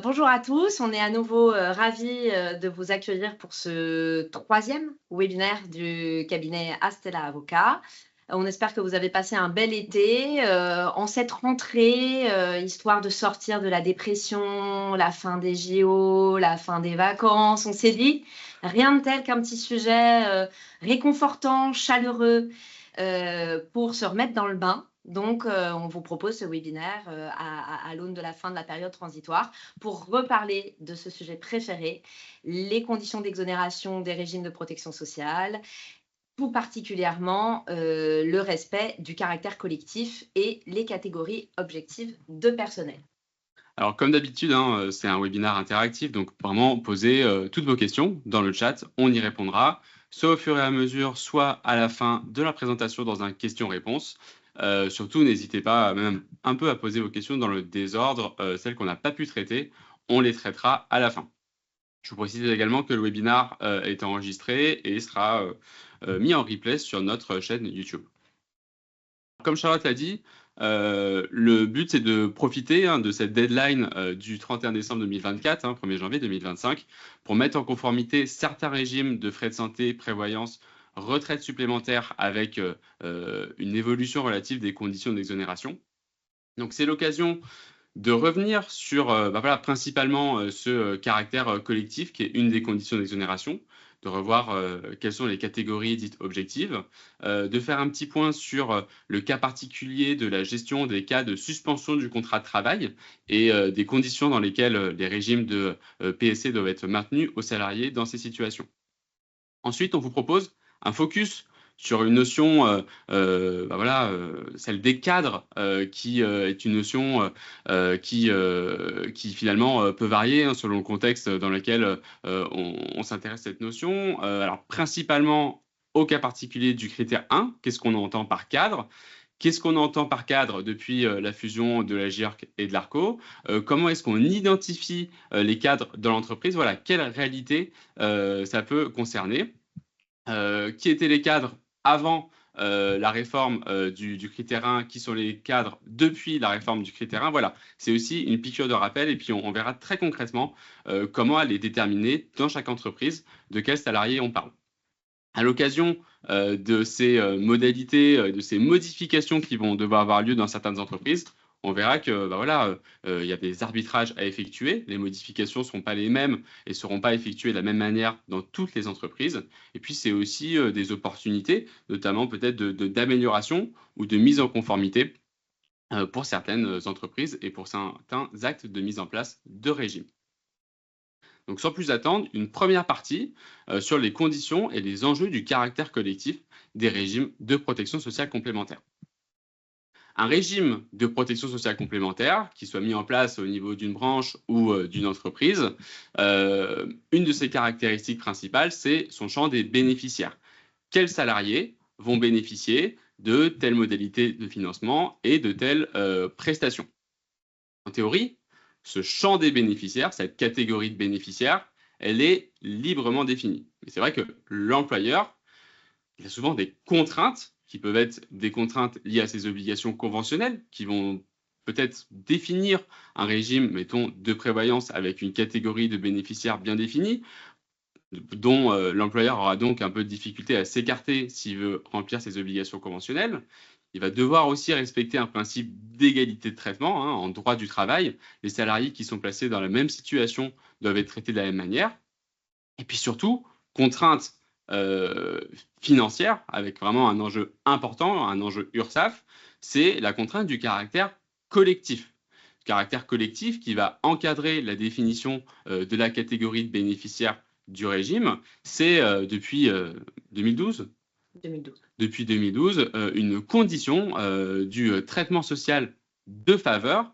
Bonjour à tous, on est à nouveau ravis de vous accueillir pour ce troisième webinaire du cabinet Astella Avocat. On espère que vous avez passé un bel été. En cette rentrée, histoire de sortir de la dépression, la fin des JO, la fin des vacances, on s'est dit rien de tel qu'un petit sujet réconfortant, chaleureux pour se remettre dans le bain. Donc, on vous propose ce webinaire à l'aune de la fin de la période transitoire pour reparler de ce sujet préféré, les conditions d'exonération des régimes de protection sociale, tout particulièrement le respect du caractère collectif et les catégories objectives de personnel. Alors, comme d'habitude, c'est un webinaire interactif, donc vraiment posez toutes vos questions dans le chat, on y répondra, soit au fur et à mesure, soit à la fin de la présentation dans un question-réponse. Surtout, n'hésitez pas même un peu à poser vos questions dans le désordre, celles qu'on n'a pas pu traiter, on les traitera à la fin. Je vous précise également que le webinaire est enregistré et sera mis en replay sur notre chaîne YouTube. Comme Charlotte l'a dit, le but, c'est de profiter de cette deadline du 31 décembre 2024, 1er janvier 2025, pour mettre en conformité certains régimes de frais de santé, prévoyance, retraite supplémentaire avec une évolution relative des conditions d'exonération. Donc, c'est l'occasion de revenir sur principalement ce caractère collectif qui est une des conditions d'exonération, de revoir quelles sont les catégories dites objectives, de faire un petit point sur le cas particulier de la gestion des cas de suspension du contrat de travail et des conditions dans lesquelles les régimes de PSC doivent être maintenus aux salariés dans ces situations. Ensuite, on vous propose un focus sur une notion, celle des cadres, qui est une notion qui finalement peut varier selon le contexte dans lequel on s'intéresse à cette notion. Alors, principalement au cas particulier du critère 1, qu'est-ce qu'on entend par cadre? Qu'est-ce qu'on entend par cadre depuis la fusion de la GIRC et de l'ARCO? Comment est-ce qu'on identifie les cadres dans l'entreprise? Voilà, quelle réalité ça peut concerner? Qui étaient les cadres avant la réforme du critère 1, qui sont les cadres depuis la réforme du critère 1. Voilà, c'est aussi une piqûre de rappel et puis on verra très concrètement comment elle est déterminée dans chaque entreprise, de quels salariés on parle. À l'occasion de ces modalités, de ces modifications qui vont devoir avoir lieu dans certaines entreprises, on verra que il y a des arbitrages à effectuer. Les modifications ne seront pas les mêmes et ne seront pas effectuées de la même manière dans toutes les entreprises. Et puis, c'est aussi des opportunités, notamment peut-être d'amélioration ou de mise en conformité pour certaines entreprises et pour certains actes de mise en place de régime. Donc, sans plus attendre, une première partie sur les conditions et les enjeux du caractère collectif des régimes de protection sociale complémentaire. Un régime de protection sociale complémentaire, qui soit mis en place au niveau d'une branche ou d'une entreprise, une de ses caractéristiques principales, c'est son champ des bénéficiaires. Quels salariés vont bénéficier de telles modalités de financement et de telles prestations? En théorie, ce champ des bénéficiaires, cette catégorie de bénéficiaires, elle est librement définie. Mais c'est vrai que l'employeur, il a souvent des contraintes qui peuvent être des contraintes liées à ses obligations conventionnelles, qui vont peut-être définir un régime, mettons, de prévoyance avec une catégorie de bénéficiaires bien définie, dont l'employeur aura donc un peu de difficulté à s'écarter s'il veut remplir ses obligations conventionnelles. Il va devoir aussi respecter un principe d'égalité de traitement en droit du travail. Les salariés qui sont placés dans la même situation doivent être traités de la même manière. Et puis surtout, contrainte financière, avec vraiment un enjeu important, un enjeu URSSAF, c'est la contrainte du caractère collectif. Caractère collectif qui va encadrer la définition de la catégorie de bénéficiaires du régime. C'est depuis 2012. 2012. Depuis 2012, une condition du traitement social de faveur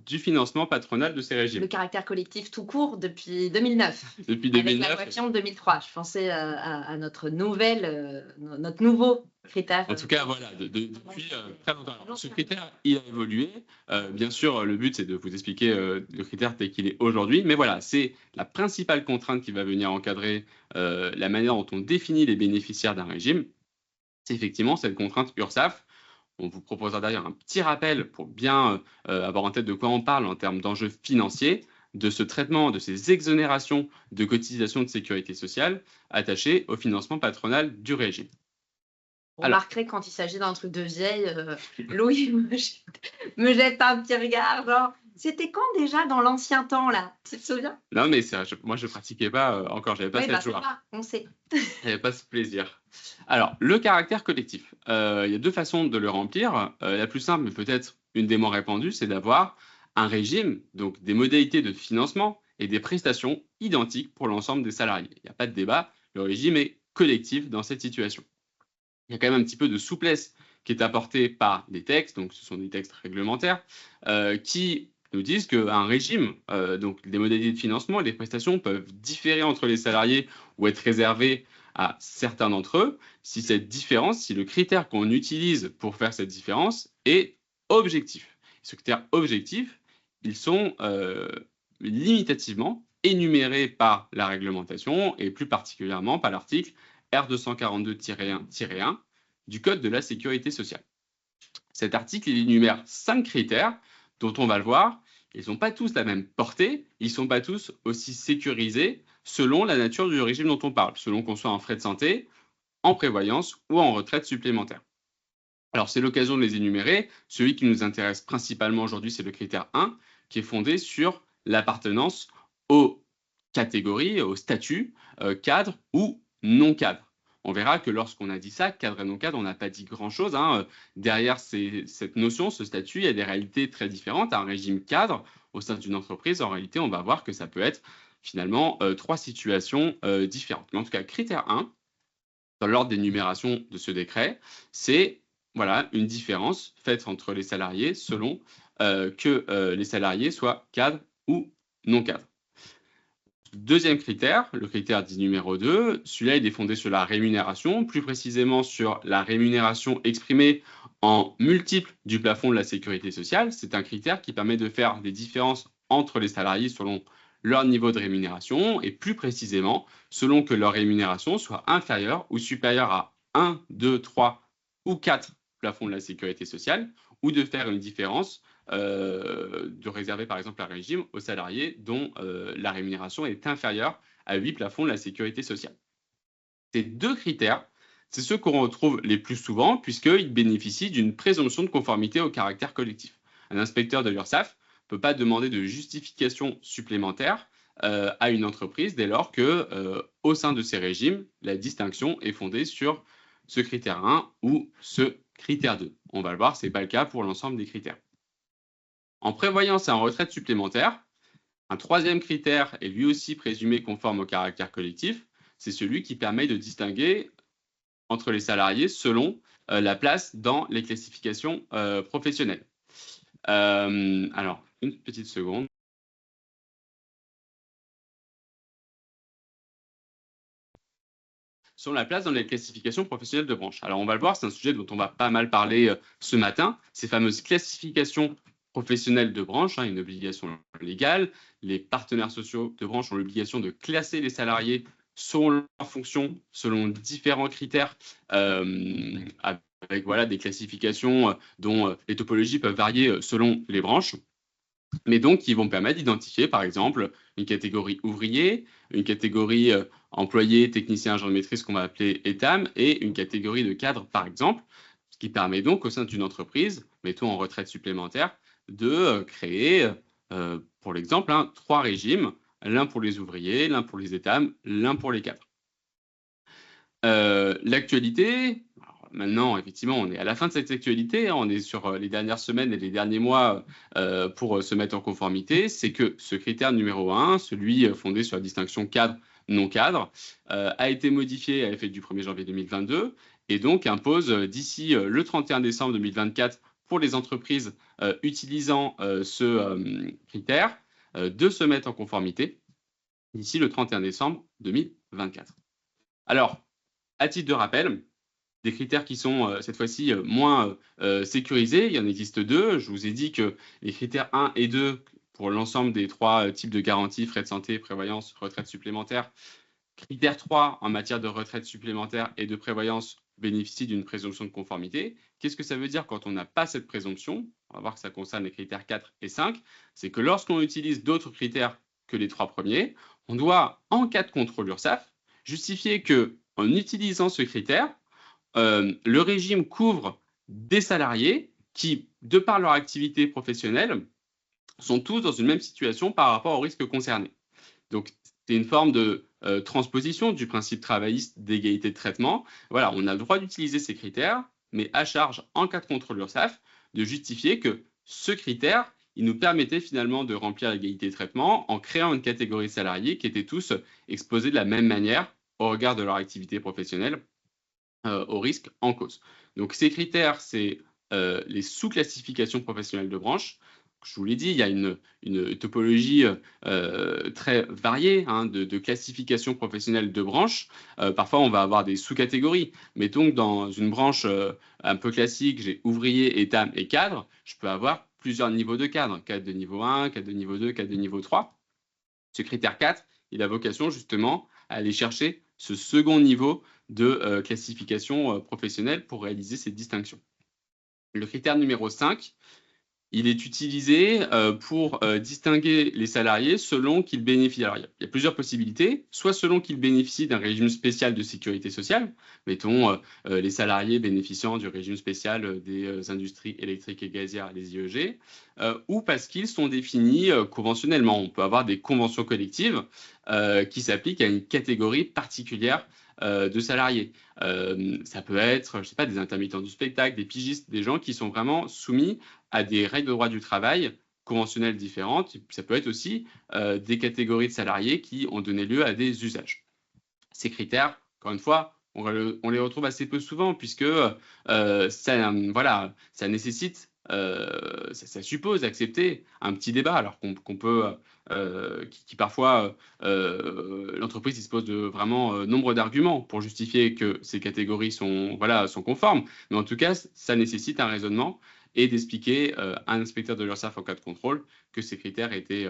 du financement patronal de ces régimes. Le caractère collectif tout court depuis 2009. Depuis 2009. Avec la loi de 2003. Je pensais à notre nouveau critère. En tout cas, voilà, depuis très longtemps. Alors, ce critère, il a évolué. Bien sûr, le but, c'est de vous expliquer le critère tel qu'il est aujourd'hui. Mais voilà, c'est la principale contrainte qui va venir encadrer la manière dont on définit les bénéficiaires d'un régime. C'est effectivement cette contrainte URSSAF. On vous proposera d'ailleurs un petit rappel pour bien avoir en tête de quoi on parle en termes d'enjeux financiers. de ce traitement, de ces exonérations de cotisations de sécurité sociale attachées au financement patronal du régime. Vous Alors, remarquerez quand il s'agit d'un truc de vieille, Louis me jette un petit regard, genre, c'était quand déjà dans l'ancien temps là? Tu te souviens? non, mais moi, je pratiquais pas encore, j'avais pas Oui, cette bah c'est joie. ça, on sait. J'avais pas ce plaisir. Alors, le caractère collectif. Il y a deux façons de le remplir. La plus simple, mais peut-être une des moins répandues, c'est d'avoir un régime, donc des modalités de financement et des prestations identiques pour l'ensemble des salariés. Il n'y a pas de débat, le régime est collectif dans cette situation. Il y a quand même un petit peu de souplesse qui est apportée par des textes, donc ce sont des textes réglementaires, qui nous disent qu'un régime, donc des modalités de financement et des prestations peuvent différer entre les salariés ou être réservés à certains d'entre eux, si cette différence, si le critère qu'on utilise pour faire cette différence est objectif. Ce critère objectif, ils sont limitativement énumérés par la réglementation et plus particulièrement par l'article R242-1-1 du Code de la sécurité sociale. Cet article, il énumère 5 critères dont on va le voir. Ils n'ont pas tous la même portée, ils ne sont pas tous aussi sécurisés selon la nature du régime dont on parle, selon qu'on soit en frais de santé, en prévoyance ou en retraite supplémentaire. Alors, c'est l'occasion de les énumérer. Celui qui nous intéresse principalement aujourd'hui, c'est le critère 1, qui est fondé sur l'appartenance aux catégories, au statut, cadre ou non cadre. On verra que lorsqu'on a dit ça, cadre et non cadre, on n'a pas dit grand-chose, hein. Derrière cette notion, ce statut, il y a des réalités très différentes. Un régime cadre au sein d'une entreprise, en réalité, on va voir que ça peut être finalement 3 situations différentes. Mais en tout cas, critère 1, dans l'ordre d'énumération de ce décret, c'est voilà, une différence faite entre les salariés selon que les salariés soient cadres ou non cadres. Deuxième critère, le critère dit numéro 2, celui-là il est fondé sur la rémunération, plus précisément sur la rémunération exprimée en multiple du plafond de la sécurité sociale. C'est un critère qui permet de faire des différences entre les salariés selon leur niveau de rémunération et plus précisément selon que leur rémunération soit inférieure ou supérieure à 1, 2, 3 ou 4 plafonds de la sécurité sociale ou de faire une différence de réserver par exemple un régime aux salariés dont la rémunération est inférieure à 8 plafonds de la sécurité sociale. Ces deux critères, c'est ceux qu'on retrouve les plus souvent puisqu'ils bénéficient d'une présomption de conformité au caractère collectif. Un inspecteur de l'URSSAF ne peut pas demander de justification supplémentaire à une entreprise dès lors que, au sein de ces régimes, la distinction est fondée sur ce critère 1 ou ce critère 2. On va le voir, ce n'est pas le cas pour l'ensemble des critères. En prévoyance et en retraite supplémentaire, un troisième critère est lui aussi présumé conforme au caractère collectif, c'est celui qui permet de distinguer entre les salariés selon la place dans les classifications professionnelles. Alors, une petite seconde. Sur la place dans les classifications professionnelles de branche. Alors, on va le voir, c'est un sujet dont on va pas mal parler ce matin, ces fameuses classifications professionnels de branche, une obligation légale. Les partenaires sociaux de branche ont l'obligation de classer les salariés selon leur fonction, selon différents critères, avec voilà, des classifications dont les topologies peuvent varier selon les branches, mais donc qui vont permettre d'identifier par exemple une catégorie ouvrier, une catégorie employé, technicien, agent de maîtrise qu'on va appeler ETAM, et une catégorie de cadre par exemple, ce qui permet donc au sein d'une entreprise, mettons en retraite supplémentaire, de créer, pour l'exemple, 3 régimes, l'un pour les ouvriers, l'un pour les ETAM, l'un pour les cadres. L'actualité, maintenant, effectivement, on est à la fin de cette actualité, on est sur les dernières semaines et les derniers mois pour se mettre en conformité, c'est que ce critère numéro 1, celui fondé sur la distinction cadre-non cadre, a été modifié à l'effet du 1er janvier 2022 et donc impose d'ici le 31 décembre 2024 pour les entreprises utilisant ce critère de se mettre en conformité d'ici le 31 décembre 2024. Alors, à titre de rappel, des critères qui sont cette fois-ci moins sécurisés, il y en existe 2. Je vous ai dit que les critères 1 et 2 pour l'ensemble des 3 types de garanties, frais de santé, prévoyance, retraite supplémentaire. Critère 3 en matière de retraite supplémentaire et de prévoyance bénéficie d'une présomption de conformité. Qu'est-ce que ça veut dire quand on n'a pas cette présomption? On va voir que ça concerne les critères 4 et 5. C'est que lorsqu'on utilise d'autres critères que les 3 premiers. On doit, en cas de contrôle URSSAF, justifier que, en utilisant ce critère, le régime couvre des salariés qui, de par leur activité professionnelle, sont tous dans une même situation par rapport aux risques concernés. Donc, c'est une forme de transposition du principe travailliste d'égalité de traitement. Voilà, on a le droit d'utiliser ces critères, mais à charge, en cas de contrôle URSSAF, de justifier que ce critère, il nous permettait finalement de remplir l'égalité de traitement en créant une catégorie de salariés qui étaient tous exposés de la même manière au regard de leur activité professionnelle au risque en cause. Donc ces critères, c'est les sous-classifications professionnelles de branche. Je vous l'ai dit, il y a une topologie très variée de classification professionnelle de branche. Parfois, on va avoir des sous-catégories. Mettons que dans une branche un peu classique, j'ai ouvrier, étam et cadre, je peux avoir plusieurs niveaux de cadre. Cadre de niveau 1, cadre de niveau 2, cadre de niveau 3. Ce critère 4, il a vocation justement à aller chercher ce second niveau de classification professionnelle pour réaliser ces distinctions. Le critère numéro 5, il est utilisé pour distinguer les salariés selon qu'ils bénéficient. Alors, il y a plusieurs possibilités, soit selon qu'ils bénéficient d'un régime spécial de sécurité sociale, mettons les salariés bénéficiant du régime spécial des industries électriques et gazières, les IEG, ou parce qu'ils sont définis conventionnellement. On peut avoir des conventions collectives qui s'appliquent à une catégorie particulière de salariés. Ça peut être, je sais pas, des intermittents du spectacle, des pigistes, des gens qui sont vraiment soumis à des règles de droit du travail conventionnelles différentes. Ça peut être aussi des catégories de salariés qui ont donné lieu à des usages. Ces critères, encore une fois, on les retrouve assez peu souvent puisque ça nécessite, ça suppose d'accepter un petit débat alors qu'on peut, qui parfois, l'entreprise dispose de vraiment nombre d'arguments pour justifier que ces catégories sont conformes. Mais en tout cas, ça nécessite un raisonnement et d'expliquer à un inspecteur de l'URSSAF en cas de contrôle que ces critères étaient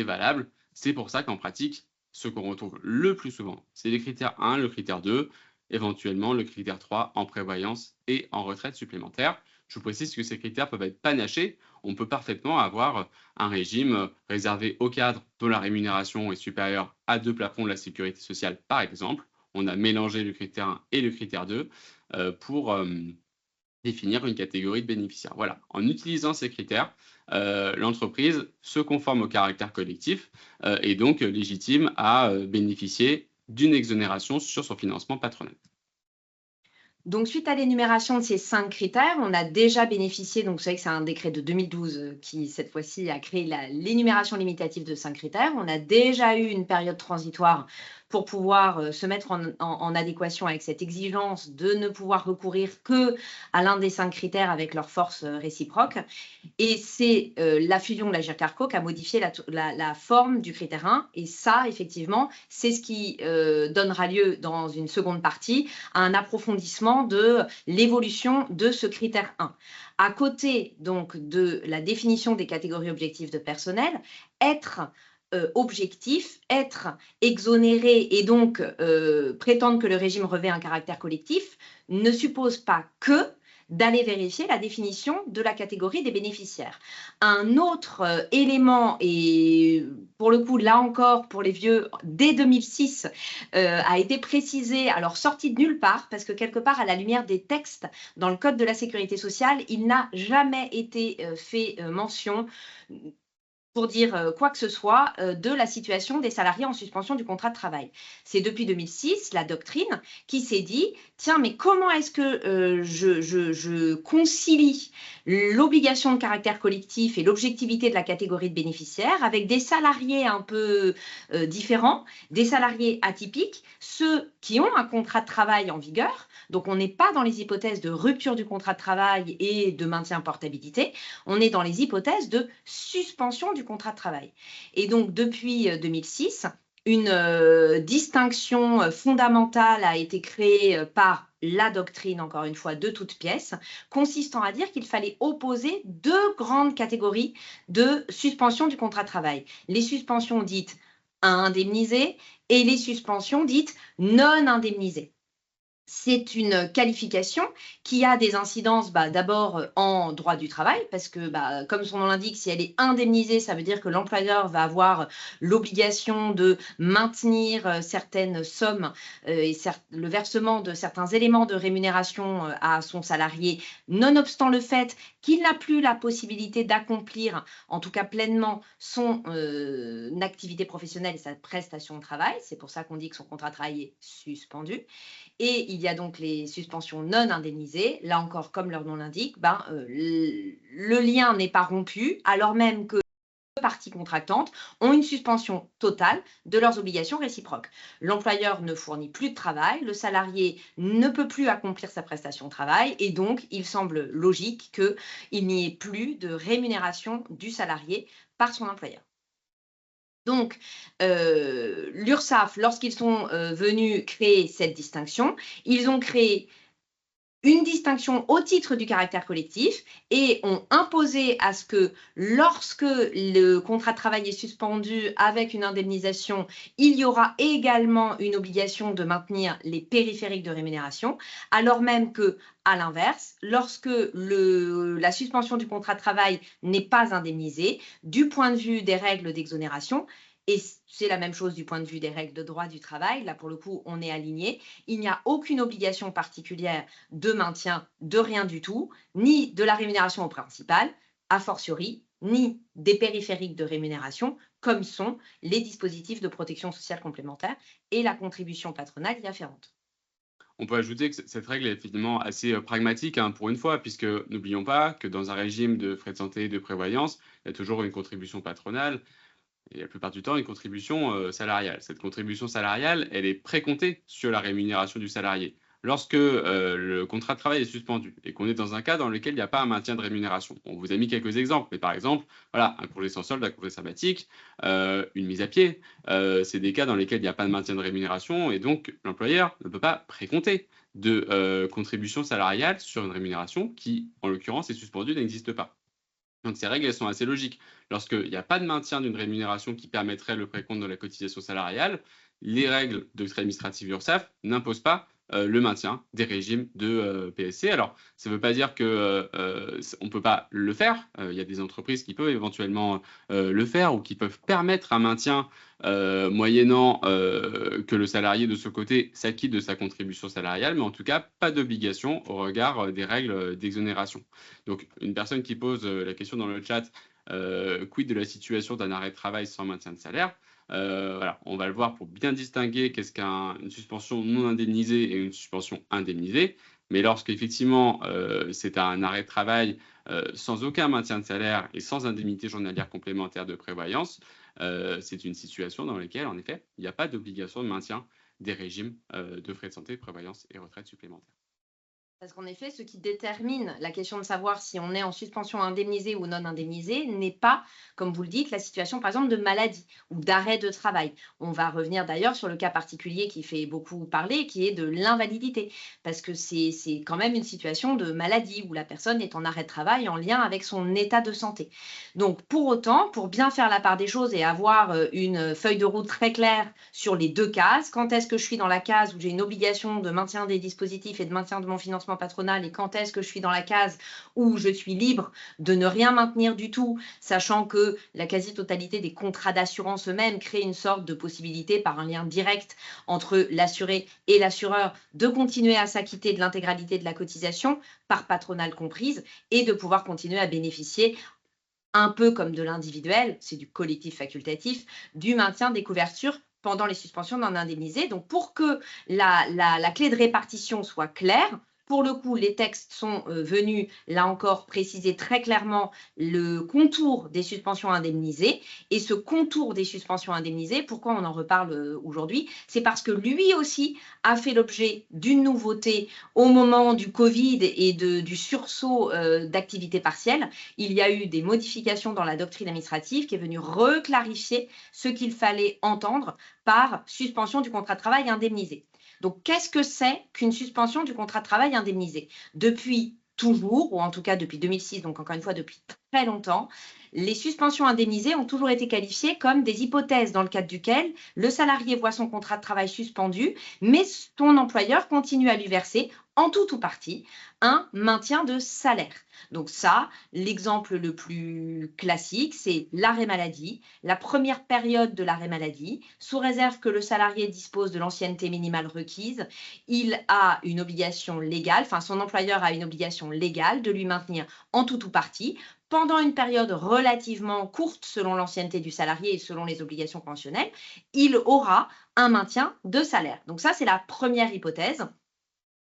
valables. C'est pour ça qu'en pratique, ce qu'on retrouve le plus souvent, c'est les critères 1, le critère 2, éventuellement le critère 3 en prévoyance et en retraite supplémentaire. Je vous précise que ces critères peuvent être panachés. On peut parfaitement avoir un régime réservé aux cadres dont la rémunération est supérieure à 2 plafonds de la sécurité sociale, par exemple. On a mélangé le critère 1 et le critère 2 pour définir une catégorie de bénéficiaires. Voilà, en utilisant ces critères, l'entreprise se conforme au caractère collectif et donc légitime à bénéficier d'une exonération sur son financement patronal. Donc, suite à l'énumération de ces 5 critères, on a déjà bénéficié, donc vous savez que c'est un décret de 2012 qui, cette fois-ci, a créé l'énumération limitative de 5 critères. On a déjà eu une période transitoire pour pouvoir se mettre en adéquation avec cette exigence de ne pouvoir recourir que à l'un des 5 critères avec leur force réciproque. Et c'est la fusion de l'Agirc-Arrco qui a modifié la forme du critère 1. Et ça, effectivement, c'est ce qui donnera lieu dans une seconde partie à un approfondissement de l'évolution de ce critère 1. À côté donc de la définition des catégories objectives de personnel, être objectif, être exonéré et donc prétendre que le régime revêt un caractère collectif ne suppose pas que d'aller vérifier la définition de la catégorie des bénéficiaires. Un autre élément, et pour le coup, là encore, pour les vieux, dès 2006, a été précisé, alors sorti de nulle part, parce que quelque part, à la lumière des textes dans le Code de la Sécurité sociale, il n'a jamais été fait mention pour dire quoi que ce soit de la situation des salariés en suspension du contrat de travail. C'est depuis 2006, la doctrine, qui s'est dit, tiens, mais comment est-ce que je concilie l'obligation de caractère collectif et l'objectivité de la catégorie de bénéficiaires avec des salariés un peu différents, des salariés atypiques, ceux qui ont un contrat de travail en vigueur. Donc, on n'est pas dans les hypothèses de rupture du contrat de travail et de maintien en portabilité. On est dans les hypothèses de suspension du contrat de travail. Et donc, depuis 2006, une distinction fondamentale a été créée par la doctrine, encore une fois, de toutes pièces, consistant à dire qu'il fallait opposer 2 grandes catégories de suspension du contrat de travail. Les suspensions dites indemnisées et les suspensions dites non indemnisées. C'est une qualification qui a des incidences d'abord en droit du travail, parce que comme son nom l'indique, si elle est indemnisée, ça veut dire que l'employeur va avoir l'obligation de maintenir certaines sommes et le versement de certains éléments de rémunération à son salarié, nonobstant le fait qu'il n'a plus la possibilité d'accomplir, en tout cas pleinement, son activité professionnelle et sa prestation de travail. C'est pour ça qu'on dit que son contrat de travail est suspendu. Et il y a donc les suspensions non indemnisées. Là encore, comme leur nom l'indique, le lien n'est pas rompu, alors même que les parties contractantes ont une suspension totale de leurs obligations réciproques. L'employeur ne fournit plus de travail, le salarié ne peut plus accomplir sa prestation de travail, et donc il semble logique qu'il n'y ait plus de rémunération du salarié par son employeur. Donc, l'URSSAF, lorsqu'ils sont venus créer cette distinction, ils ont créé une distinction au titre du caractère collectif et ont imposé à ce que lorsque le contrat de travail est suspendu avec une indemnisation, il y aura également une obligation de maintenir les périphériques de rémunération, alors même que, à l'inverse, lorsque la suspension du contrat de travail n'est pas indemnisée, du point de vue des règles d'exonération, et c'est la même chose du point de vue des règles de droit du travail, là pour le coup on est aligné, il n'y a aucune obligation particulière de maintien de rien du tout, ni de la rémunération au principal, a fortiori, ni des périphériques de rémunération, comme sont les dispositifs de protection sociale complémentaire et la contribution patronale y afférente. On peut ajouter que cette règle est finalement assez pragmatique pour une fois, puisque n'oublions pas que dans un régime de frais de santé et de prévoyance, il y a toujours une contribution patronale et la plupart du temps une contribution salariale. Cette contribution salariale, elle est précomptée sur la rémunération du salarié. Lorsque le contrat de travail est suspendu et qu'on est dans un cas dans lequel il n'y a pas un maintien de rémunération, on vous a mis quelques exemples, mais par exemple, voilà, un congé sans solde, un congé sabbatique, une mise à pied, c'est des cas dans lesquels il n'y a pas de maintien de rémunération et donc l'employeur ne peut pas précompter de contribution salariale sur une rémunération qui, en l'occurrence, est suspendue, n'existe pas. Donc ces règles, elles sont assez logiques. Lorsqu'il n'y a pas de maintien d'une rémunération qui permettrait le précompte de la cotisation salariale, les règles de trait administratif URSSAF n'imposent pas le maintien des régimes de PSC. Alors, ça ne veut pas dire qu'on ne peut pas le faire. Il y a des entreprises qui peuvent éventuellement le faire ou qui peuvent permettre un maintien moyennant que le salarié de ce côté s'acquitte de sa contribution salariale, mais en tout cas, pas d'obligation au regard des règles d'exonération. Donc, une personne qui pose la question dans le chat, quid de la situation d'un arrêt de travail sans maintien de salaire? Voilà, on va le voir pour bien distinguer qu'est-ce qu'une suspension non indemnisée et une suspension indemnisée. Mais lorsqu'effectivement c'est un arrêt de travail sans aucun maintien de salaire et sans indemnité journalière complémentaire de prévoyance, c'est une situation dans laquelle, en effet, il n'y a pas d'obligation de maintien des régimes de frais de santé, prévoyance et retraite supplémentaires. Parce qu'en effet, ce qui détermine la question de savoir si on est en suspension indemnisée ou non indemnisée n'est pas, comme vous le dites, la situation par exemple de maladie ou d'arrêt de travail. On va revenir d'ailleurs sur le cas particulier qui fait beaucoup parler, qui est de l'invalidité, parce que c'est quand même une situation de maladie où la personne est en arrêt de travail en lien avec son état de santé. Donc pour autant, pour bien faire la part des choses et avoir une feuille de route très claire sur les deux cases, quand est-ce que je suis dans la case où j'ai une obligation de maintien des dispositifs et de maintien de mon financement patronal et quand est-ce que je suis dans la case où je suis libre de ne rien maintenir du tout, sachant que la quasi-totalité des contrats d'assurance eux-mêmes créent une sorte de possibilité par un lien direct entre l'assuré et l'assureur de continuer à s'acquitter de l'intégralité de la cotisation, par patronale comprise, et de pouvoir continuer à bénéficier un peu comme de l'individuel, c'est du collectif facultatif, du maintien des couvertures pendant les suspensions non indemnisées. Donc, pour que la clé de répartition soit claire, pour le coup, les textes sont venus, là encore, préciser très clairement le contour des suspensions indemnisées. Et ce contour des suspensions indemnisées, pourquoi on en reparle aujourd'hui? C'est parce que lui aussi a fait l'objet d'une nouveauté au moment du Covid et du sursaut d'activité partielle. Il y a eu des modifications dans la doctrine administrative qui est venue reclarifier ce qu'il fallait entendre par suspension du contrat de travail indemnisé. Donc, qu'est-ce que c'est qu'une suspension du contrat de travail indemnisé? Depuis toujours, ou en tout cas depuis 2006, donc encore une fois depuis très longtemps, les suspensions indemnisées ont toujours été qualifiées comme des hypothèses dans le cadre duquel le salarié voit son contrat de travail suspendu, mais son employeur continue à lui verser, en tout ou partie, un maintien de salaire. Donc ça, l'exemple le plus classique, c'est l'arrêt maladie, la première période de l'arrêt maladie, sous réserve que le salarié dispose de l'ancienneté minimale requise, il a une obligation légale, enfin son employeur a une obligation légale de lui maintenir en tout ou partie, pendant une période relativement courte selon l'ancienneté du salarié et selon les obligations conventionnelles, il aura un maintien de salaire. Donc ça, c'est la première hypothèse.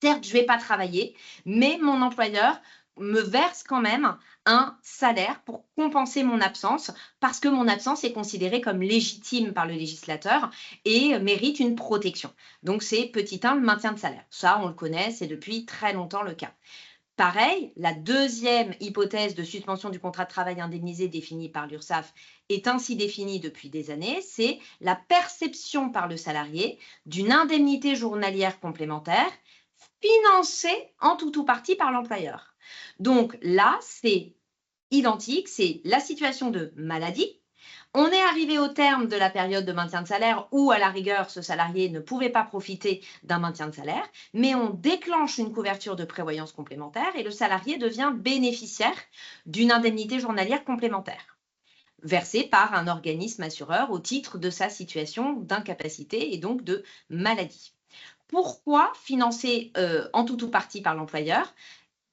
Certes, je ne vais pas travailler, mais mon employeur me verse quand même un salaire pour compenser mon absence parce que mon absence est considérée comme légitime par le législateur et mérite une protection. Donc, c'est petit 1, le maintien de salaire. Ça, on le connaît, c'est depuis très longtemps le cas. Pareil, la deuxième hypothèse de suspension du contrat de travail indemnisé définie par l'URSSAF est ainsi définie depuis des années, c'est la perception par le salarié d'une indemnité journalière complémentaire financée en tout ou partie par l'employeur. Donc là, c'est identique, c'est la situation de maladie. On est arrivé au terme de la période de maintien de salaire où, à la rigueur, ce salarié ne pouvait pas profiter d'un maintien de salaire, mais on déclenche une couverture de prévoyance complémentaire et le salarié devient bénéficiaire d'une indemnité journalière complémentaire versée par un organisme assureur au titre de sa situation d'incapacité et donc de maladie. Pourquoi financer en tout ou partie par l'employeur ?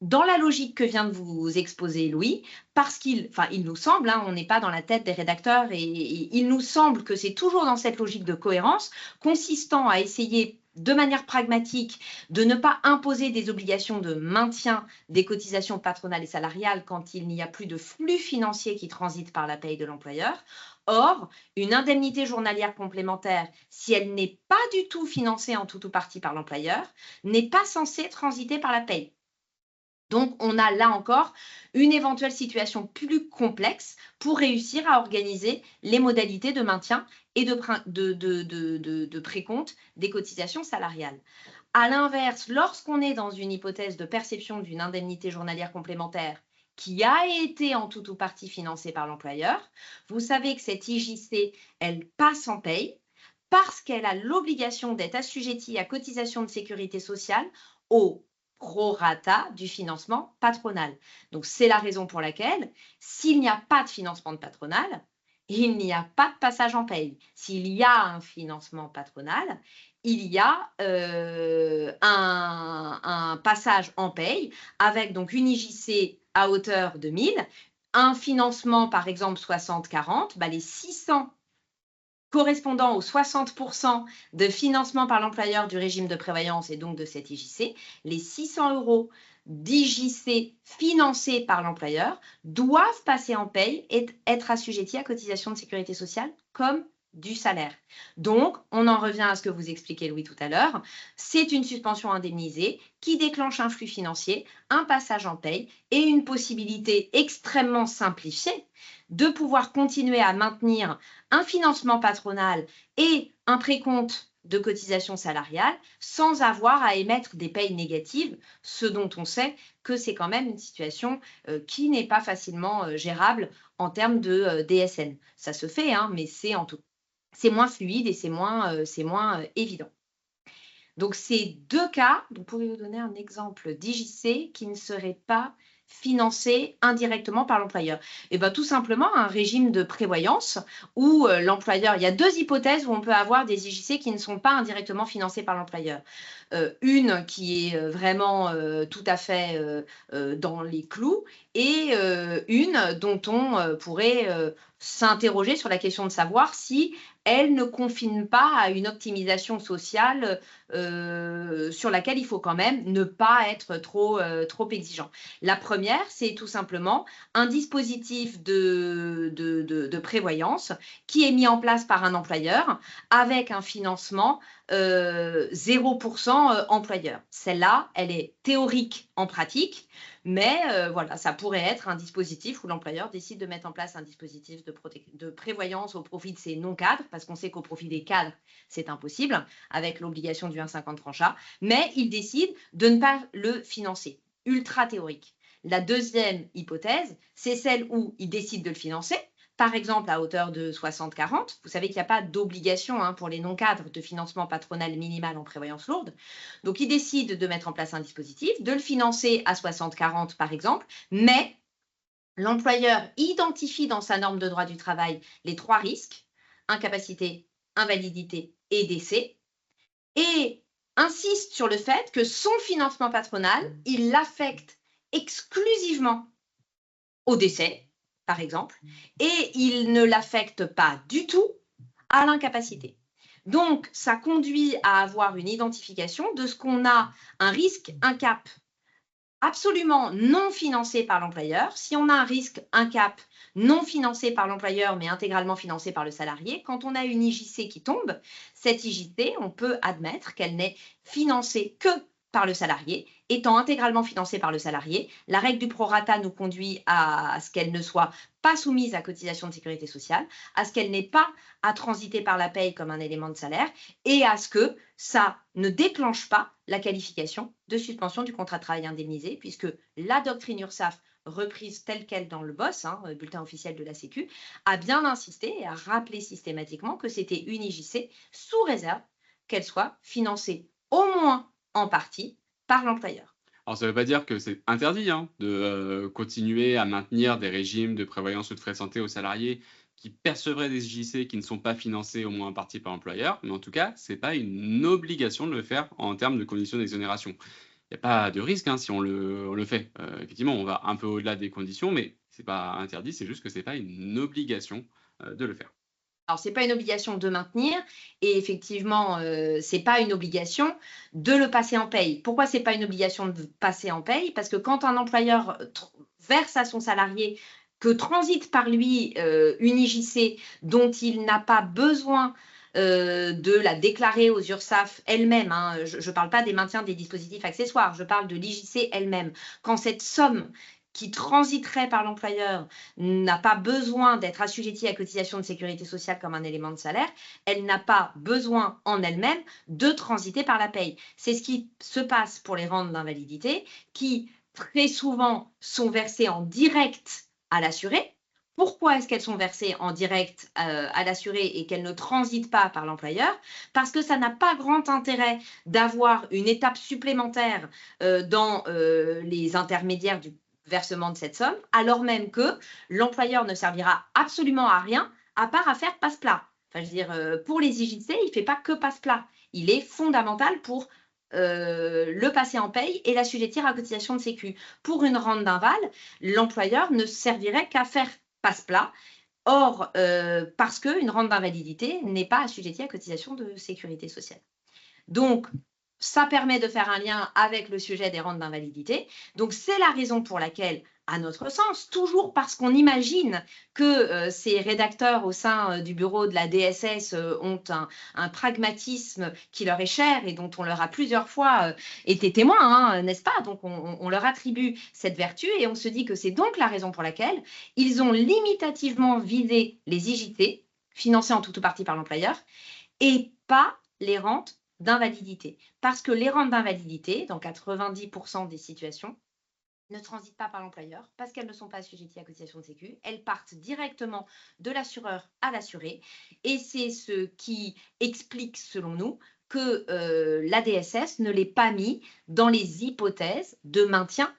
Dans la logique que vient de vous exposer Louis, parce il nous semble, on n'est pas dans la tête des rédacteurs, et il nous semble que c'est toujours dans cette logique de cohérence, consistant à essayer de manière pragmatique de ne pas imposer des obligations de maintien des cotisations patronales et salariales quand il n'y a plus de flux financier qui transite par la paye de l'employeur. Or, une indemnité journalière complémentaire, si elle n'est pas du tout financée en tout ou partie par l'employeur, n'est pas censée transiter par la paye. Donc, on a là encore une éventuelle situation plus complexe pour réussir à organiser les modalités de maintien et de précompte des cotisations salariales. À l'inverse, lorsqu'on est dans une hypothèse de perception d'une indemnité journalière complémentaire qui a été en tout ou partie financée par l'employeur, vous savez que cette IJC, elle passe en paye parce qu'elle a l'obligation d'être assujettie à cotisation de sécurité sociale au prorata du financement patronal. Donc, c'est la raison pour laquelle, s'il n'y a pas de financement patronal, il n'y a pas de passage en paye. S'il y a un financement patronal, il y a un passage en paye avec donc une IJC à hauteur de 1000, un financement par exemple 60-40, les 600 correspondant aux 60% de financement par l'employeur du régime de prévoyance et donc de cette IJC, les 600 € d'IJC financés par l'employeur doivent passer en paye et être assujettis à cotisation de sécurité sociale comme du salaire. Donc, on en revient à ce que vous expliquez Louis tout à l'heure, c'est une suspension indemnisée qui déclenche un flux financier, un passage en paye et une possibilité extrêmement simplifiée de pouvoir continuer à maintenir un financement patronal et un précompte de cotisation salariale sans avoir à émettre des payes négatives, ce dont on sait que c'est quand même une situation qui n'est pas facilement gérable en termes de DSN. Ça se fait, mais c'est moins fluide et c'est moins évident. Donc, ces deux cas, vous pouvez nous donner un exemple d'IJC qui ne serait pas financé indirectement par l'employeur. Et bien, tout simplement, un régime de prévoyance où l'employeur, il y a deux hypothèses où on peut avoir des IJC qui ne sont pas indirectement financés par l'employeur. Une qui est vraiment tout à fait dans les clous et une dont on pourrait s'interroger sur la question de savoir si elle ne confine pas à une optimisation sociale sur laquelle il faut quand même ne pas être trop exigeant. La première, c'est tout simplement un dispositif de prévoyance qui est mis en place par un employeur avec un financement 0% employeur. Celle-là, elle est théorique en pratique, mais voilà, ça pourrait être un dispositif où l'employeur décide de mettre en place un dispositif de prévoyance au profit de ses non-cadres, parce qu'on sait qu'au profit des cadres, c'est impossible, avec l'obligation du 1,50 franc chat, mais il décide de ne pas le financer. ultra théorique. La deuxième hypothèse, c'est celle où il décide de le financer, par exemple à hauteur de 60-40. Vous savez qu'il n'y a pas d'obligation pour les non-cadres de financement patronal minimal en prévoyance lourde. Donc, il décide de mettre en place un dispositif, de le financer à 60-40 par exemple, mais l'employeur identifie dans sa norme de droit du travail les 3 risques, incapacité, invalidité et décès, et insiste sur le fait que son financement patronal, il l'affecte exclusivement au décès, par exemple, et il ne l'affecte pas du tout à l'incapacité. Donc, ça conduit à avoir une identification de ce qu'on a un risque, un cap absolument non financé par l'employeur. Si on a un risque, un cap non financé par l'employeur, mais intégralement financé par le salarié, quand on a une IJC qui tombe, cette IJC, on peut admettre qu'elle n'est financée que par le salarié. Étant intégralement financée par le salarié, la règle du prorata nous conduit à ce qu'elle ne soit pas soumise à cotisation de sécurité sociale, à ce qu'elle n'ait pas à transiter par la paye comme un élément de salaire et à ce que ça ne déclenche pas la qualification de suspension du contrat de travail indemnisé, puisque la doctrine URSSAF, reprise telle qu'elle dans le BOSS, bulletin officiel de la Sécu, a bien insisté et a rappelé systématiquement que c'était une IJC sous réserve qu'elle soit financée au moins en partie par l'employeur. Alors, ça ne veut pas dire que c'est interdit de continuer à maintenir des régimes de prévoyance ou de frais de santé aux salariés qui percevraient des IJC qui ne sont pas financés au moins en partie par l'employeur, mais en tout cas, ce n'est pas une obligation de le faire en termes de conditions d'exonération. Il n'y a pas de risque si on le fait. Effectivement, on va un peu au-delà des conditions, mais ce n'est pas interdit, c'est juste que ce n'est pas une obligation de le faire. Alors, ce n'est pas une obligation de maintenir et effectivement, ce n'est pas une obligation de le passer en paye. Pourquoi ce n'est pas une obligation de passer en paye? Parce que quand un employeur verse à son salarié que transite par lui une IJC dont il n'a pas besoin de la déclarer aux URSSAF elle-même, je ne parle pas des maintiens des dispositifs accessoires, je parle de l'IJC elle-même. Quand cette somme qui transiterait par l'employeur n'a pas besoin d'être assujettie à cotisation de sécurité sociale comme un élément de salaire, elle n'a pas besoin en elle-même de transiter par la paye. C'est ce qui se passe pour les rentes d'invalidité qui très souvent sont versées en direct à l'assuré. Pourquoi est-ce qu'elles sont versées en direct à l'assuré et qu'elles ne transitent pas par l'employeur? Parce que ça n'a pas grand intérêt d'avoir une étape supplémentaire dans les intermédiaires du versement de cette somme, alors même que l'employeur ne servira absolument à rien à part à faire passe-plat. Enfin, je veux dire, pour les IJC, il ne fait pas que passe-plat. Il est fondamental pour le passer en paye et l'assujettir à cotisation de sécu. Pour une rente d'inval, l'employeur ne servirait qu'à faire passe-plat. Or, parce qu'une rente d'invalidité n'est pas assujettie à cotisation de sécurité sociale. Donc, ça permet de faire un lien avec le sujet des rentes d'invalidité. Donc, c'est la raison pour laquelle, à notre sens, toujours parce qu'on imagine que ces rédacteurs au sein du bureau de la DSS ont un pragmatisme qui leur est cher et dont on leur a plusieurs fois été témoin, n'est-ce pas? Donc, on leur attribue cette vertu et on se dit que c'est donc la raison pour laquelle ils ont limitativement visé les IJT, financés en tout ou partie par l'employeur, et pas les rentes d'invalidité. Parce que les rentes d'invalidité, dans 90% des situations, ne transitent pas par l'employeur parce qu'elles ne sont pas assujetties à cotisation de sécu. Elles partent directement de l'assureur à l'assuré. Et c'est ce qui explique, selon nous, que la DSS ne l'ait pas mis dans les hypothèses de maintien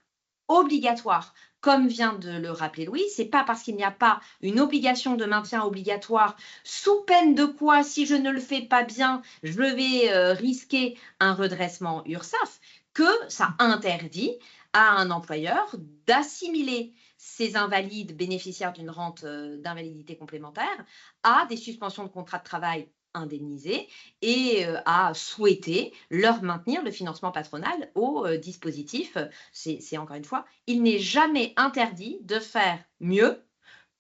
obligatoire. Comme vient de le rappeler Louis, ce n'est pas parce qu'il n'y a pas une obligation de maintien obligatoire, sous peine de quoi, si je ne le fais pas bien, je vais risquer un redressement URSSAF, que ça interdit à un employeur d'assimiler ces invalides bénéficiaires d'une rente d'invalidité complémentaire à des suspensions de contrat de travail indemnisés et à souhaiter leur maintenir le financement patronal au dispositif. C'est encore une fois, il n'est jamais interdit de faire mieux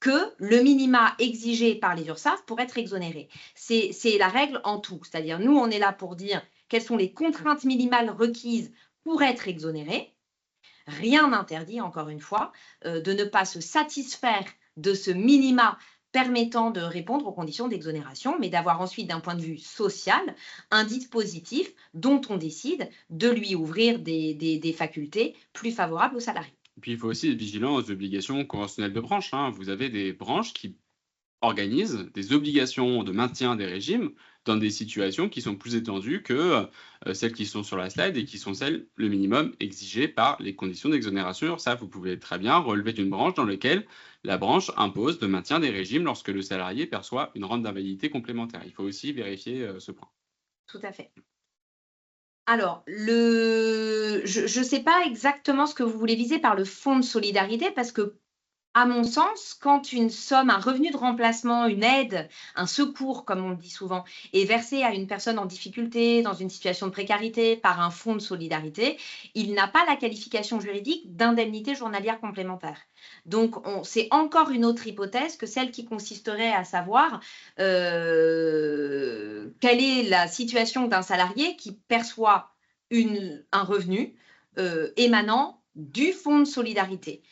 que le minima exigé par les URSSAF pour être exonéré. C'est la règle en tout. C'est-à-dire, nous, on est là pour dire quelles sont les contraintes minimales requises pour être exonéré. Rien n'interdit, encore une fois, de ne pas se satisfaire de ce minima permettant de répondre aux conditions d'exonération, mais d'avoir ensuite, d'un point de vue social, un dispositif dont on décide de lui ouvrir des facultés plus favorables aux salariés. Et puis, il faut aussi être vigilant aux obligations conventionnelles de branche, hein. Vous avez des branches qui organisent des obligations de maintien des régimes dans des situations qui sont plus étendues que celles qui sont sur la slide et qui sont celles, le minimum, exigées par les conditions d'exonération. Ça, vous pouvez très bien relever d'une branche dans laquelle la branche impose le maintien des régimes lorsque le salarié perçoit une rente d'invalidité complémentaire. Il faut aussi vérifier ce point. Tout à fait. Alors, je ne sais pas exactement ce que vous voulez viser par le fonds de solidarité, parce que, à mon sens, quand une somme, un revenu de remplacement, une aide, un secours, comme on le dit souvent, est versé à une personne en difficulté, dans une situation de précarité, par un fonds de solidarité, il n'a pas la qualification juridique d'indemnité journalière complémentaire. Donc, c'est encore une autre hypothèse que celle qui consisterait à savoir quelle est la situation d'un salarié qui perçoit un revenu émanant du fonds de solidarité.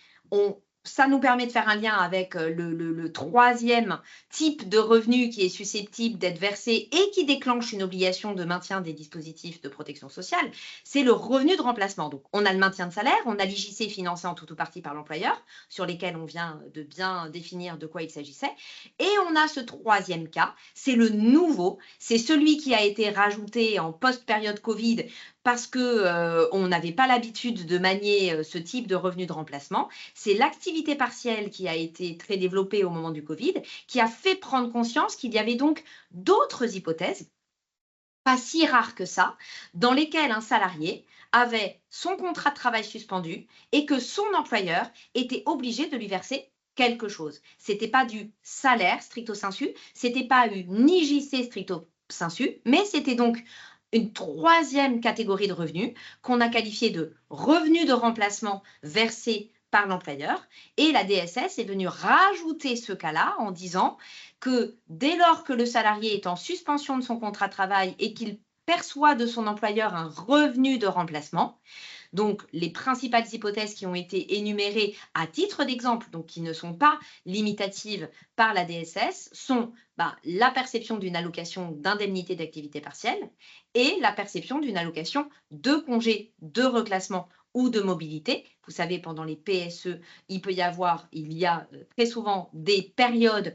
Ça nous permet de faire un lien avec le troisième type de revenu qui est susceptible d'être versé et qui déclenche une obligation de maintien des dispositifs de protection sociale, c'est le revenu de remplacement. Donc, on a le maintien de salaire, on a l'IJC financé en tout ou partie par l'employeur, sur lesquels on vient de bien définir de quoi il s'agissait. Et on a ce troisième cas, c'est le nouveau, c'est celui qui a été rajouté en post-période Covid parce qu'on n'avait pas l'habitude de manier ce type de revenu de remplacement. C'est l'activité partielle qui a été très développée au moment du Covid, qui a fait prendre conscience qu'il y avait donc d'autres hypothèses, pas si rares que ça, dans lesquelles un salarié avait son contrat de travail suspendu et que son employeur était obligé de lui verser quelque chose. Ce n'était pas du salaire stricto sensu, ce n'était pas une IJC stricto sensu, mais c'était donc une troisième catégorie de revenus qu'on a qualifiée de revenus de remplacement versés par l'employeur. Et la DSS est venue rajouter ce cas-là en disant que dès lors que le salarié est en suspension de son contrat de travail et qu'il perçoit de son employeur un revenu de remplacement, donc, les principales hypothèses qui ont été énumérées à titre d'exemple, donc qui ne sont pas limitatives par la DSS, sont la perception d'une allocation d'indemnité d'activité partielle et la perception d'une allocation de congé de reclassement ou de mobilité. Vous savez, pendant les PSE, il y a très souvent des périodes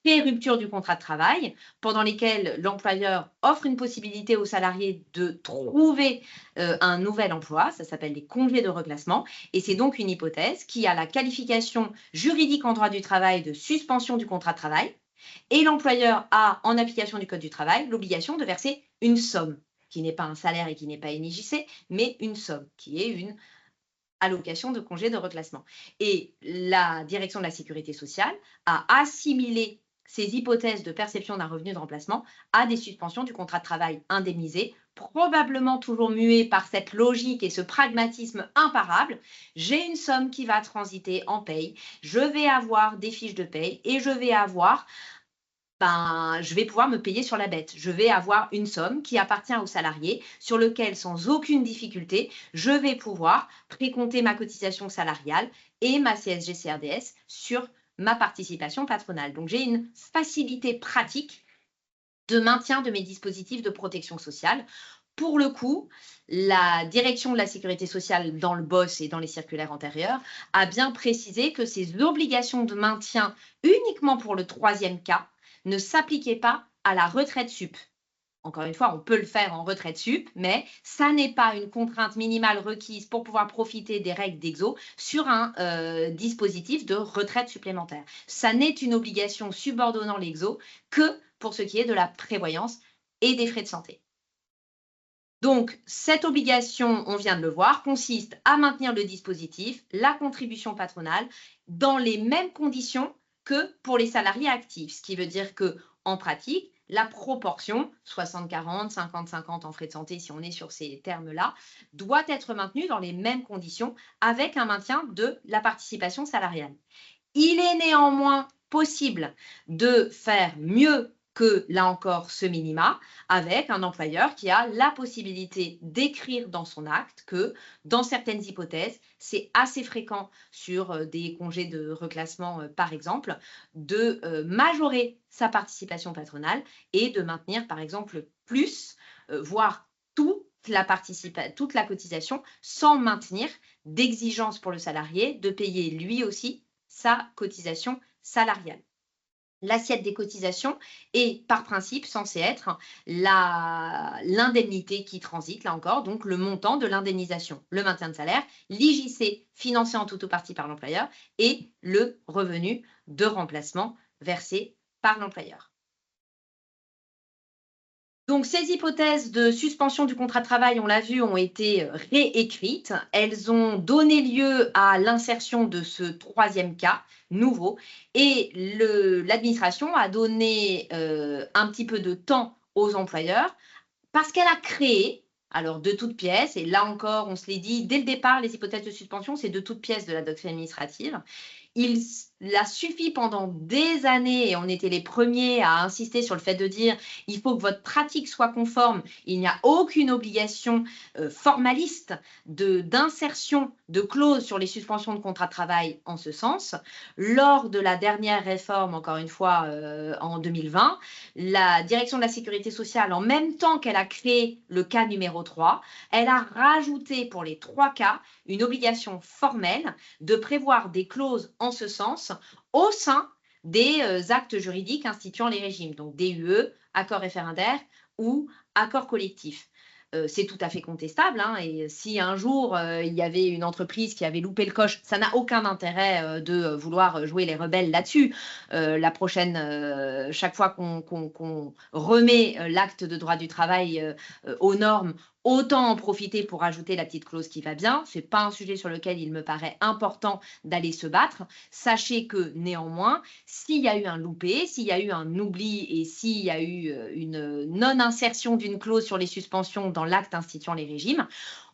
pré-rupture du contrat de travail, pendant lesquelles l'employeur offre une possibilité aux salariés de trouver un nouvel emploi. Ça s'appelle les congés de reclassement. Et c'est donc une hypothèse qui a la qualification juridique en droit du travail de suspension du contrat de travail. Et l'employeur a, en application du Code du travail, l'obligation de verser une somme, qui n'est pas un salaire et qui n'est pas une IJC, mais une somme, qui est une allocation de congé de reclassement. Et la direction de la sécurité sociale a assimilé ces hypothèses de perception d'un revenu de remplacement à des suspensions du contrat de travail indemnisé, probablement toujours muées par cette logique et ce pragmatisme imparable. J'ai une somme qui va transiter en paye, je vais avoir des fiches de paye et je vais pouvoir me payer sur la bête. Je vais avoir une somme qui appartient au salarié sur lequel, sans aucune difficulté, je vais pouvoir précompter ma cotisation salariale et ma CSG-CRDS sur ma participation patronale. Donc, j'ai une facilité pratique de maintien de mes dispositifs de protection sociale. Pour le coup, la direction de la sécurité sociale dans le BOSS et dans les circulaires antérieures a bien précisé que ces obligations de maintien uniquement pour le troisième cas ne s'appliquaient pas à la retraite sup. Encore une fois, on peut le faire en retraite sup, mais ça n'est pas une contrainte minimale requise pour pouvoir profiter des règles d'exo sur un dispositif de retraite supplémentaire. Ça n'est une obligation subordonnant l'exo que pour ce qui est de la prévoyance et des frais de santé. Donc, cette obligation, on vient de le voir, consiste à maintenir le dispositif, la contribution patronale, dans les mêmes conditions que pour les salariés actifs, ce qui veut dire que, en pratique, la proportion 60-40, 50-50 en frais de santé, si on est sur ces termes-là, doit être maintenue dans les mêmes conditions avec un maintien de la participation salariale. Il est néanmoins possible de faire mieux que, là encore, ce minima, avec un employeur qui a la possibilité d'écrire dans son acte que, dans certaines hypothèses, c'est assez fréquent sur des congés de reclassement, par exemple, de majorer sa participation patronale et de maintenir, par exemple, plus, voire toute la cotisation, sans maintenir d'exigence pour le salarié de payer lui aussi sa cotisation salariale. L'assiette des cotisations est par principe censée être l'indemnité qui transite, là encore, donc le montant de l'indemnisation, le maintien de salaire, l'IJC financé en tout ou partie par l'employeur et le revenu de remplacement versé par l'employeur. Donc, ces hypothèses de suspension du contrat de travail, on l'a vu, ont été réécrites. Elles ont donné lieu à l'insertion de ce troisième cas nouveau et l'administration a donné un petit peu de temps aux employeurs parce qu'elle a créé, alors de toutes pièces, et là encore, on se l'est dit, dès le départ, les hypothèses de suspension, c'est de toutes pièces de la doctrine administrative. Il a suffi pendant des années, et on était les premiers à insister sur le fait de dire il faut que votre pratique soit conforme, il n'y a aucune obligation formaliste d'insertion de clauses sur les suspensions de contrats de travail en ce sens. Lors de la dernière réforme, encore une fois, en 2020, la direction de la sécurité sociale, en même temps qu'elle a créé le cas numéro 3, elle a rajouté pour les 3 cas une obligation formelle de prévoir des clauses en ce sens au sein des actes juridiques instituant les régimes, donc DUE, accord référendaire ou accord collectif. C'est tout à fait contestable, hein, et si un jour il y avait une entreprise qui avait loupé le coche, ça n'a aucun intérêt de vouloir jouer les rebelles là-dessus. La prochaine, chaque fois qu'on remet l'acte de droit du travail aux normes, autant en profiter pour ajouter la petite clause qui va bien. Ce n'est pas un sujet sur lequel il me paraît important d'aller se battre. Sachez que néanmoins, s'il y a eu un loupé, s'il y a eu un oubli et s'il y a eu une non-insertion d'une clause sur les suspensions dans l'acte instituant les régimes,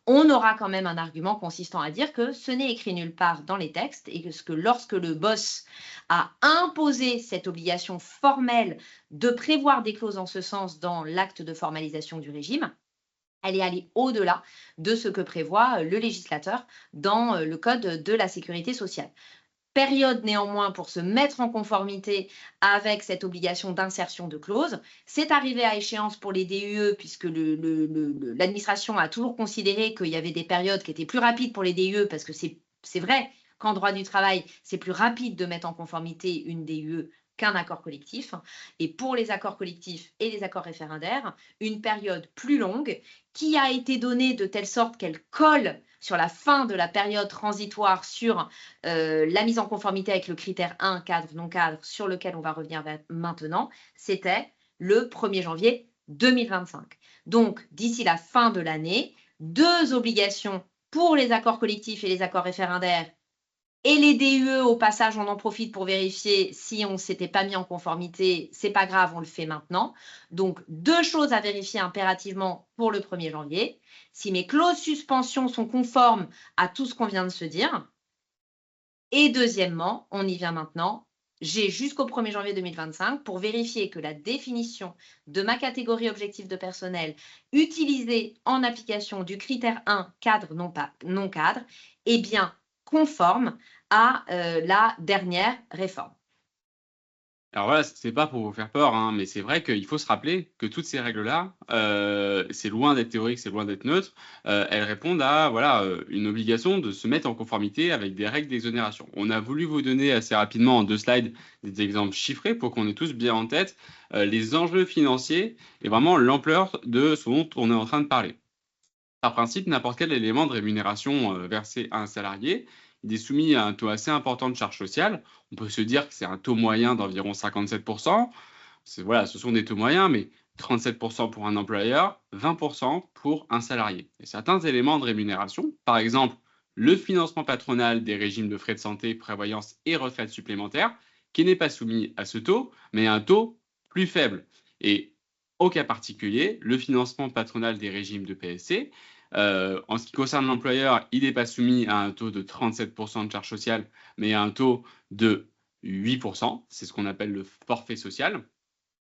on aura quand même un argument consistant à dire que ce n'est écrit nulle part dans les textes et que lorsque le boss a imposé cette obligation formelle de prévoir des clauses en ce sens dans l'acte de formalisation du régime, elle est allée au-delà de ce que prévoit le législateur dans le Code de la sécurité sociale. Période néanmoins pour se mettre en conformité avec cette obligation d'insertion de clauses. C'est arrivé à échéance pour les DUE puisque l'administration a toujours considéré qu'il y avait des périodes qui étaient plus rapides pour les DUE parce que c'est vrai qu'en droit du travail, c'est plus rapide de mettre en conformité une DUE qu'un accord collectif. Et pour les accords collectifs et les accords référendaires, une période plus longue qui a été donnée de telle sorte qu'elle colle sur la fin de la période transitoire sur la mise en conformité avec le critère 1, cadre, non cadre, sur lequel on va revenir maintenant, c'était le 1er janvier 2025. Donc, d'ici la fin de l'année, 2 obligations pour les accords collectifs et les accords référendaires. Et les DUE, au passage, on en profite pour vérifier si on ne s'était pas mis en conformité. C'est pas grave, on le fait maintenant. Donc, 2 choses à vérifier impérativement pour le 1er janvier. Si mes clauses suspension sont conformes à tout ce qu'on vient de se dire. Et deuxièmement, on y vient maintenant, j'ai jusqu'au 1er janvier 2025 pour vérifier que la définition de ma catégorie objectif de personnel utilisée en application du critère 1, cadre, non cadre, est bien conforme à la dernière réforme. Alors voilà, c'est pas pour vous faire peur, hein, mais c'est vrai qu'il faut se rappeler que toutes ces règles-là, c'est loin d'être théorique, c'est loin d'être neutre. Elles répondent à une obligation de se mettre en conformité avec des règles d'exonération. On a voulu vous donner assez rapidement en 2 slides des exemples chiffrés pour qu'on ait tous bien en tête les enjeux financiers et vraiment l'ampleur de ce dont on est en train de parler. Par principe, n'importe quel élément de rémunération versé à un salarié, il est soumis à un taux assez important de charge sociale. On peut se dire que c'est un taux moyen d'environ 57%. Ce sont des taux moyens, mais 37% pour un employeur, 20% pour un salarié. Et certains éléments de rémunération, par exemple le financement patronal des régimes de frais de santé, prévoyance et retraite supplémentaire, qui n'est pas soumis à ce taux, mais à un taux plus faible. Et au cas particulier, le financement patronal des régimes de PSC, en ce qui concerne l'employeur, il n'est pas soumis à un taux de 37% de charge sociale, mais à un taux de 8%. C'est ce qu'on appelle le forfait social.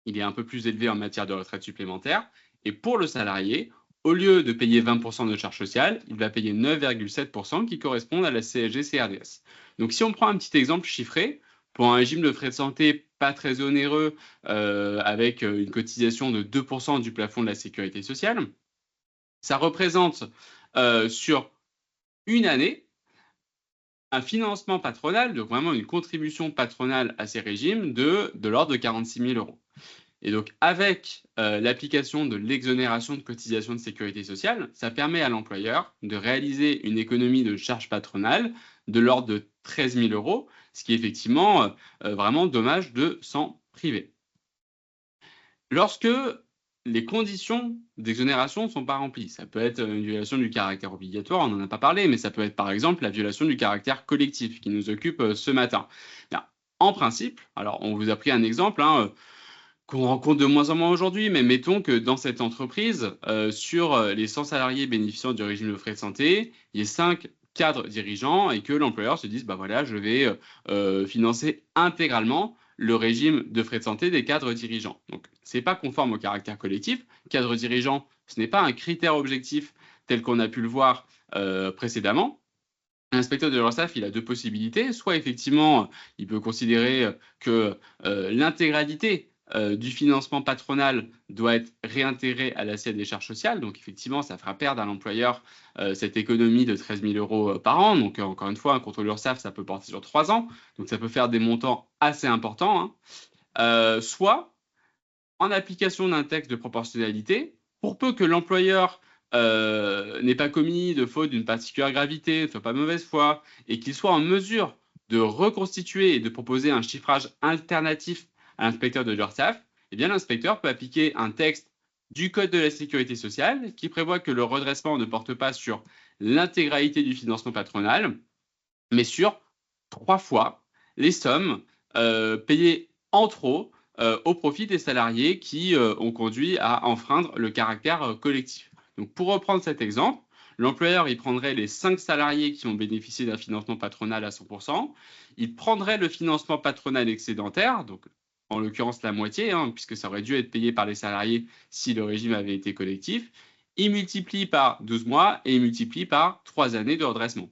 il est un peu plus élevé en matière de retraite supplémentaire. Et pour le salarié, au lieu de payer 20% de charges sociales, il va payer 9,7% qui correspondent à la CSG-CRDS. Donc si on prend un petit exemple chiffré, pour un régime de frais de santé pas très onéreux, avec une cotisation de 2% du plafond de la sécurité sociale, ça représente sur une année un financement patronal, donc vraiment une contribution patronale à ces régimes de l'ordre de 46 000 euros. Et donc, avec l'application de l'exonération de cotisation de sécurité sociale, ça permet à l'employeur de réaliser une économie de charges patronales de l'ordre de 13 000 euros, ce qui est effectivement vraiment dommage de s'en priver. Lorsque les conditions d'exonération ne sont pas remplies, ça peut être une violation du caractère obligatoire, on n'en a pas parlé, mais ça peut être par exemple la violation du caractère collectif qui nous occupe ce matin. Bien, en principe, alors on vous a pris un exemple, qu'on rencontre de moins en moins aujourd'hui, mais mettons que dans cette entreprise, sur les 100 salariés bénéficiant du régime de frais de santé, il y ait 5 cadres dirigeants et que l'employeur se dise, bah voilà, je vais financer intégralement le régime de frais de santé des cadres dirigeants. Donc, ce n'est pas conforme au caractère collectif. Cadre dirigeant, ce n'est pas un critère objectif tel qu'on a pu le voir précédemment. L'inspecteur de l'URSSAF, il a deux possibilités. Soit effectivement, il peut considérer que l'intégralité du financement patronal doit être réintégré à l'assiette des charges sociales. Donc effectivement, ça fera perdre à l'employeur cette économie de 13 000 euros par an. Donc encore une fois, un contrôle URSSAF, ça peut porter sur 3 ans. Donc ça peut faire des montants assez importants. Soit, en application d'un texte de proportionnalité, pour peu que l'employeur n'ait pas commis de faute d'une particulière gravité, ne soit pas mauvaise foi, et qu'il soit en mesure de reconstituer et de proposer un chiffrage alternatif à l'inspecteur de l'URSSAF, eh bien l'inspecteur peut appliquer un texte du Code de la sécurité sociale qui prévoit que le redressement ne porte pas sur l'intégralité du financement patronal, mais sur 3 fois les sommes payées en trop au profit des salariés qui ont conduit à enfreindre le caractère collectif. Donc, pour reprendre cet exemple, l'employeur il prendrait les 5 salariés qui ont bénéficié d'un financement patronal à 100%, il prendrait le financement patronal excédentaire, donc en l'occurrence la moitié, puisque ça aurait dû être payé par les salariés si le régime avait été collectif, il multiplie par 12 mois et il multiplie par 3 années de redressement.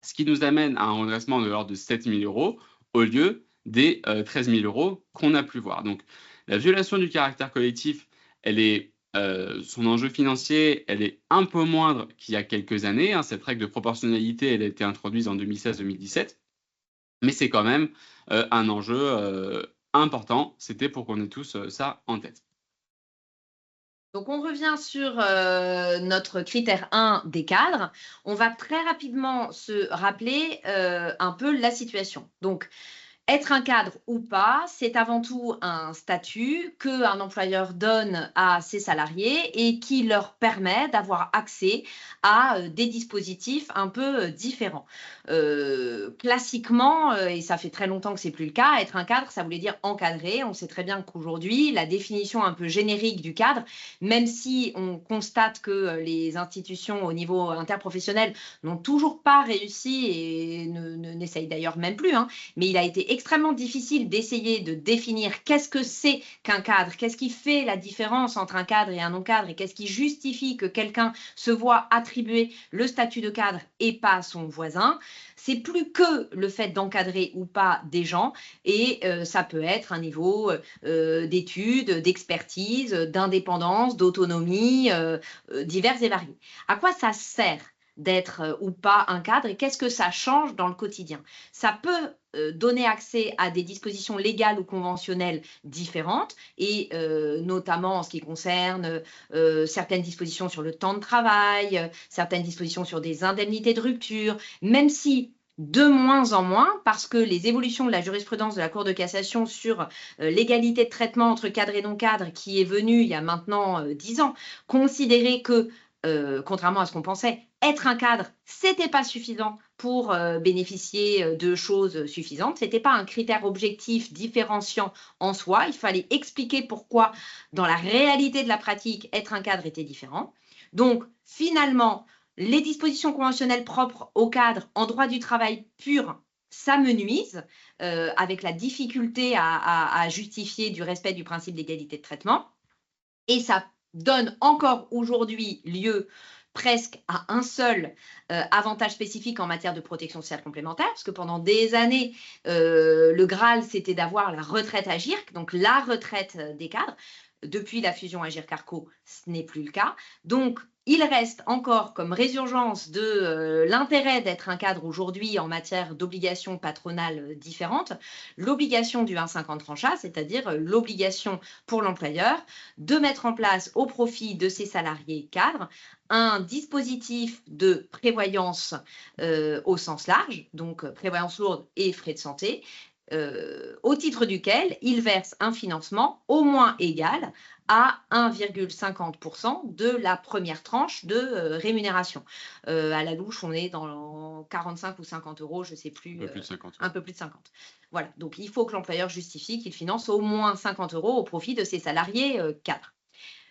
Ce qui nous amène à un redressement de l'ordre de 7 000 euros au lieu des 13 000 euros qu'on a pu voir. Donc, la violation du caractère collectif, son enjeu financier, elle est un peu moindre qu'il y a quelques années. Cette règle de proportionnalité, elle a été introduite en 2016-2017, mais c'est quand même un enjeu important. C'était pour qu'on ait tous ça en tête. Donc, on revient sur notre critère 1 des cadres. On va très rapidement se rappeler un peu la situation. Donc, être un cadre ou pas, c'est avant tout un statut qu'un employeur donne à ses salariés et qui leur permet d'avoir accès à des dispositifs un peu différents. Classiquement, et ça fait très longtemps que c'est plus le cas, être un cadre, ça voulait dire encadré. On sait très bien qu'aujourd'hui, la définition un peu générique du cadre, même si on constate que les institutions au niveau interprofessionnel n'ont toujours pas réussi et n'essayent d'ailleurs même plus, mais il a été extrêmement difficile d'essayer de définir qu'est-ce que c'est qu'un cadre, qu'est-ce qui fait la différence entre un cadre et un non-cadre et qu'est-ce qui justifie que quelqu'un se voit attribuer le statut de cadre et pas son voisin. C'est plus que le fait d'encadrer ou pas des gens et ça peut être un niveau d'études, d'expertise, d'indépendance, d'autonomie divers et variés. À quoi ça sert d'être ou pas un cadre et qu'est-ce que ça change dans le quotidien? Ça peut donner accès à des dispositions légales ou conventionnelles différentes et notamment en ce qui concerne certaines dispositions sur le temps de travail, certaines dispositions sur des indemnités de rupture, même si de moins en moins, parce que les évolutions de la jurisprudence de la Cour de cassation sur l'égalité de traitement entre cadre et non-cadre, qui est venue il y a maintenant 10 ans, considérer que contrairement à ce qu'on pensait, être un cadre, c'était pas suffisant pour bénéficier de choses suffisantes. C'était pas un critère objectif différenciant en soi. Il fallait expliquer pourquoi, dans la réalité de la pratique, être un cadre était différent. Donc, finalement, les dispositions conventionnelles propres au cadre en droit du travail pur s'amenuise avec la difficulté à justifier du respect du principe d'égalité de traitement. Et ça donne encore aujourd'hui lieu presque à un seul avantage spécifique en matière de protection sociale complémentaire, parce que pendant des années, le Graal, c'était d'avoir la retraite Agirc, donc la retraite des cadres. Depuis la fusion Agirc-Arrco, ce n'est plus le cas. Donc, il reste encore comme résurgence de l'intérêt d'être un cadre aujourd'hui en matière d'obligations patronales différentes, l'obligation du 1,50 trancha, c'est-à-dire l'obligation pour l'employeur de mettre en place au profit de ses salariés cadres un dispositif de prévoyance au sens large, donc prévoyance lourde et frais de santé, au titre duquel il verse un financement au moins égal à 1,50% de la première tranche de rémunération. À la louche, on est dans 45 ou 50 euros, je ne sais plus. Un peu plus de 50. Un peu plus de 50. Voilà, donc il faut que l'employeur justifie qu'il finance au moins 50 euros au profit de ses salariés cadres.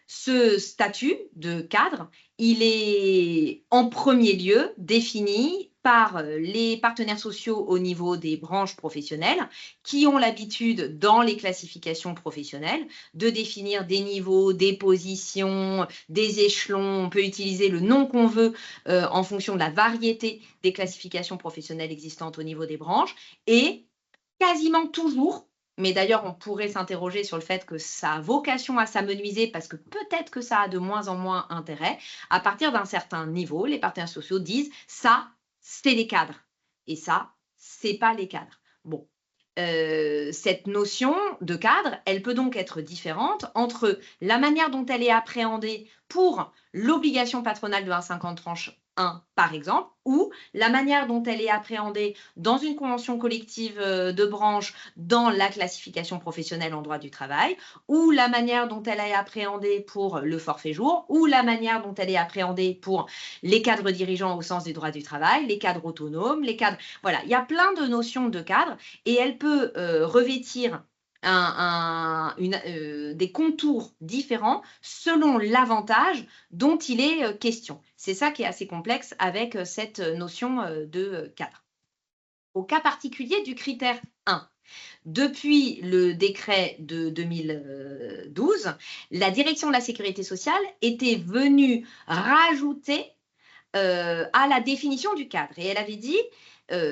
Ce statut de cadre, il est en premier lieu défini par les partenaires sociaux au niveau des branches professionnelles qui ont l'habitude dans les classifications professionnelles de définir des niveaux, des positions, des échelons. On peut utiliser le nom qu'on veut en fonction de la variété des classifications professionnelles existantes au niveau des branches et quasiment toujours. Mais d'ailleurs, on pourrait s'interroger sur le fait que ça a vocation à s'amenuiser parce que peut-être que ça a de moins en moins intérêt. À partir d'un certain niveau, les partenaires sociaux disent ça, c'est les cadres. Et ça, c'est pas les cadres. Bon. Cette notion de cadre, elle peut donc être différente entre la manière dont elle est appréhendée pour l'obligation patronale de 1,50 tranche 1, par exemple, ou la manière dont elle est appréhendée dans une convention collective de branche dans la classification professionnelle en droit du travail, ou la manière dont elle est appréhendée pour le forfait jour, ou la manière dont elle est appréhendée pour les cadres dirigeants au sens du droit du travail, les cadres autonomes, les cadres... Voilà, il y a plein de notions de cadre et elle peut revêtir des contours différents selon l'avantage dont il est question. C'est ça qui est assez complexe avec cette notion de cadre. Au cas particulier du critère 1, depuis le décret de 2012, la direction de la sécurité sociale était venue rajouter à la définition du cadre. Et elle avait dit,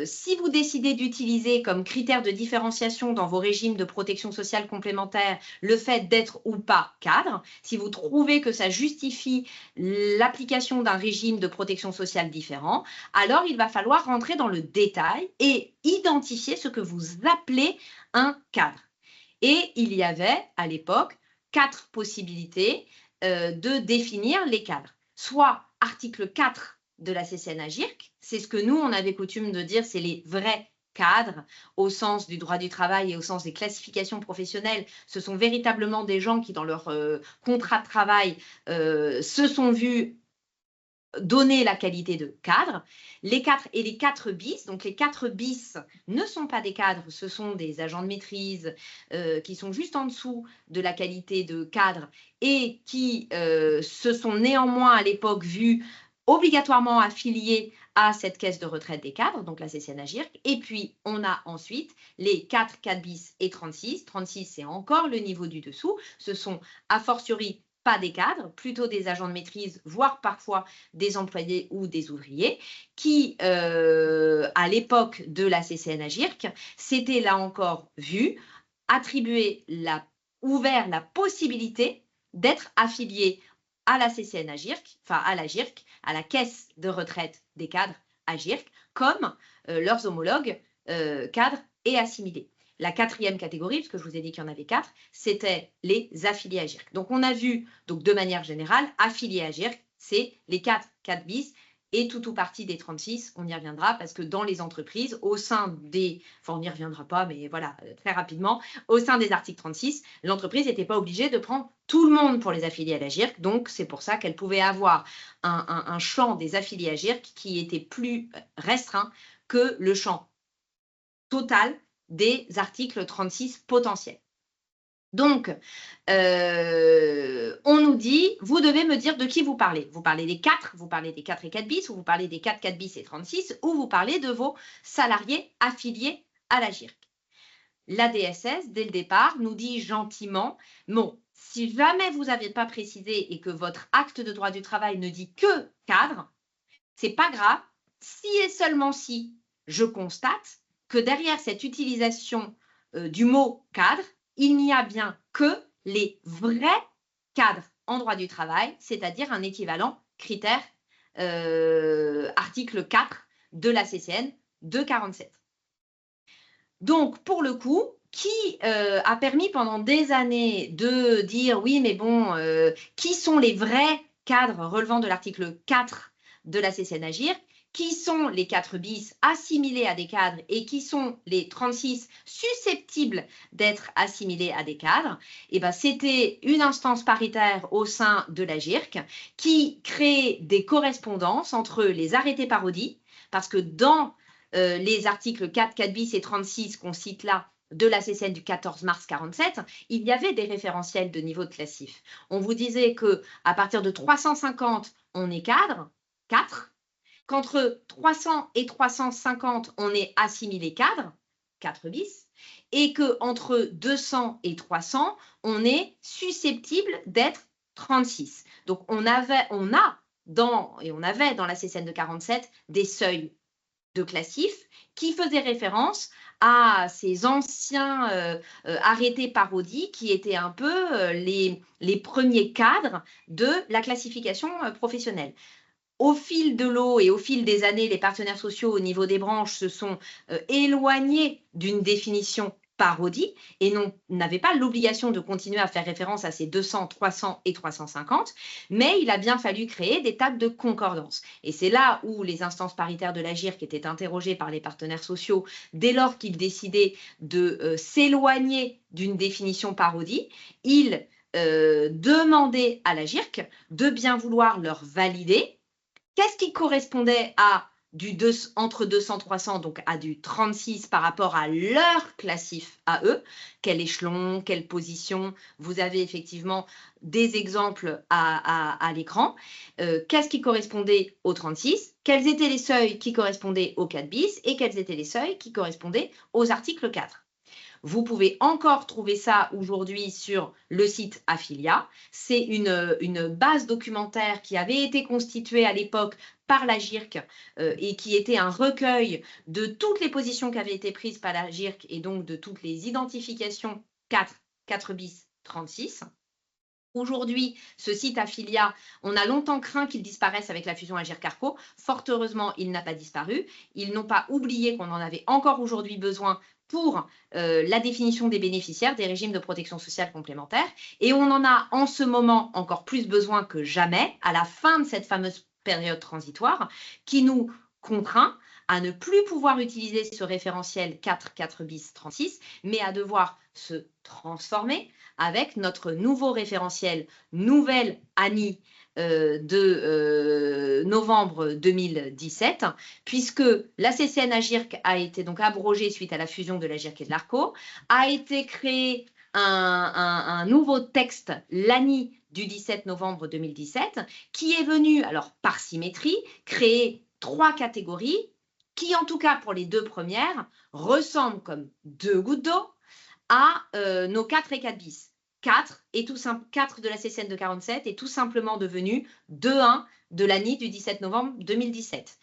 si vous décidez d'utiliser comme critère de différenciation dans vos régimes de protection sociale complémentaire le fait d'être ou pas cadre, si vous trouvez que ça justifie l'application d'un régime de protection sociale différent, alors il va falloir rentrer dans le détail et identifier ce que vous appelez un cadre. Et il y avait à l'époque 4 possibilités de définir les cadres. Soit article 4 de la CCN-AGIRC, c'est ce que nous, on avait coutume de dire, c'est les vrais cadres au sens du droit du travail et au sens des classifications professionnelles. Ce sont véritablement des gens qui, dans leur contrat de travail, se sont vus donner la qualité de cadre. Les 4 et les 4 bis, donc les 4 bis ne sont pas des cadres, ce sont des agents de maîtrise qui sont juste en dessous de la qualité de cadre et qui se sont néanmoins à l'époque vus obligatoirement affiliés à cette caisse de retraite des cadres, donc la CCN-AGIRC. Et puis, on a ensuite les 4, 4 bis et 36. 36, c'est encore le niveau du dessous. Ce sont a fortiori pas des cadres, plutôt des agents de maîtrise, voire parfois des employés ou des ouvriers, qui, à l'époque de la CCN-AGIRC, s'étaient là encore vus attribuer ouvert la possibilité d'être affiliés à la CCN-AGIRC, enfin à l'AGIRC, à la caisse de retraite des cadres AGIRC, comme leurs homologues cadres et assimilés. La 4e catégorie, parce que je vous ai dit qu'il y en avait 4, c'était les affiliés AGIRC. Donc, on a vu, donc, de manière générale, affiliés AGIRC, c'est les 4 bis et tout ou partie des 36, on y reviendra, parce que dans les entreprises, au sein des... Enfin, on n'y reviendra pas, mais voilà, très rapidement, au sein des articles 36, l'entreprise n'était pas obligée de prendre tout le monde pour les affiliés à l'AGIRC, donc c'est pour ça qu'elle pouvait avoir un champ des affiliés AGIRC qui était plus restreint que le champ total des articles 36 potentiels. Donc, on nous dit, vous devez me dire de qui vous parlez. Vous parlez des 4, vous parlez des 4 et 4 bis, ou vous parlez des 4, 4 bis et 36, ou vous parlez de vos salariés affiliés à la GIRC. La DSS, dès le départ, nous dit gentiment, bon, si jamais vous n'avez pas précisé et que votre acte de droit du travail ne dit que cadre, c'est pas grave, si et seulement si je constate que derrière cette utilisation du mot cadre, il n'y a bien que les vrais cadres en droit du travail, c'est-à-dire un équivalent critère article 4 de la CCN de 47. Donc, pour le coup, qui a permis pendant des années de dire oui, mais bon, qui sont les vrais cadres relevant de l'article 4 de la CCN Agir, qui sont les 4 bis assimilés à des cadres et qui sont les 36 susceptibles d'être assimilés à des cadres, et ben, c'était une instance paritaire au sein de la GIRC qui crée des correspondances entre les arrêtés parodies, parce que dans les articles 4, 4 bis et 36 qu'on cite là de la CCN du 14 mars 47, il y avait des référentiels de niveau de classif. On vous disait qu'à partir de 350, on est cadre, 4, qu'entre 300 et 350, on est assimilé cadre, 4 bis, et qu'entre 200 et 300, on est susceptible d'être 36. Donc, on avait dans la CCN de 47 des seuils de classif qui faisaient référence à ces anciens arrêtés parodies qui étaient un peu les premiers cadres de la classification professionnelle. Au fil de l'eau et au fil des années, les partenaires sociaux au niveau des branches se sont éloignés d'une définition parodie et n'avaient pas l'obligation de continuer à faire référence à ces 200, 300 et 350, mais il a bien fallu créer des tables de concordance. Et c'est là où les instances paritaires de la GIRC étaient interrogées par les partenaires sociaux dès lors qu'ils décidaient de s'éloigner d'une définition parodie. Ils demandaient à la GIRC de bien vouloir leur valider qu'est-ce qui correspondait à entre 200 et 300, donc à du 36 par rapport à leur classif à eux, quel échelon, quelle position. Vous avez effectivement des exemples à l'écran. Qu'est-ce qui correspondait au 36? Quels étaient les seuils qui correspondaient au 4 bis et quels étaient les seuils qui correspondaient aux articles 4? Vous pouvez encore trouver ça aujourd'hui sur le site Affilia. C'est une base documentaire qui avait été constituée à l'époque par la GIRC et qui était un recueil de toutes les positions qui avaient été prises par la GIRC et donc de toutes les identifications 4 bis, 36. Aujourd'hui, ce site Affilia, on a longtemps craint qu'il disparaisse avec la fusion Agirc-Arrco. Fort heureusement, il n'a pas disparu. Ils n'ont pas oublié qu'on en avait encore aujourd'hui besoin pour la définition des bénéficiaires des régimes de protection sociale complémentaire. Et on en a en ce moment encore plus besoin que jamais, à la fin de cette fameuse période transitoire, qui nous contraint à ne plus pouvoir utiliser ce référentiel 4 bis 36, mais à devoir se transformer avec notre nouveau référentiel nouvelle ANI de novembre 2017, puisque la CCN Agirc a été donc abrogée suite à la fusion de l'Agirc et de l'Arrco, a été créé un nouveau texte, l'ANI du 17 novembre 2017, qui est venu, alors par symétrie, créer 3 catégories qui, en tout cas pour les 2 premières, ressemblent comme 2 gouttes d'eau à nos 4 et 4 bis. 4 de la CCN de 47 est tout simplement devenu 2.1 de l'ANI du 17 novembre 2017.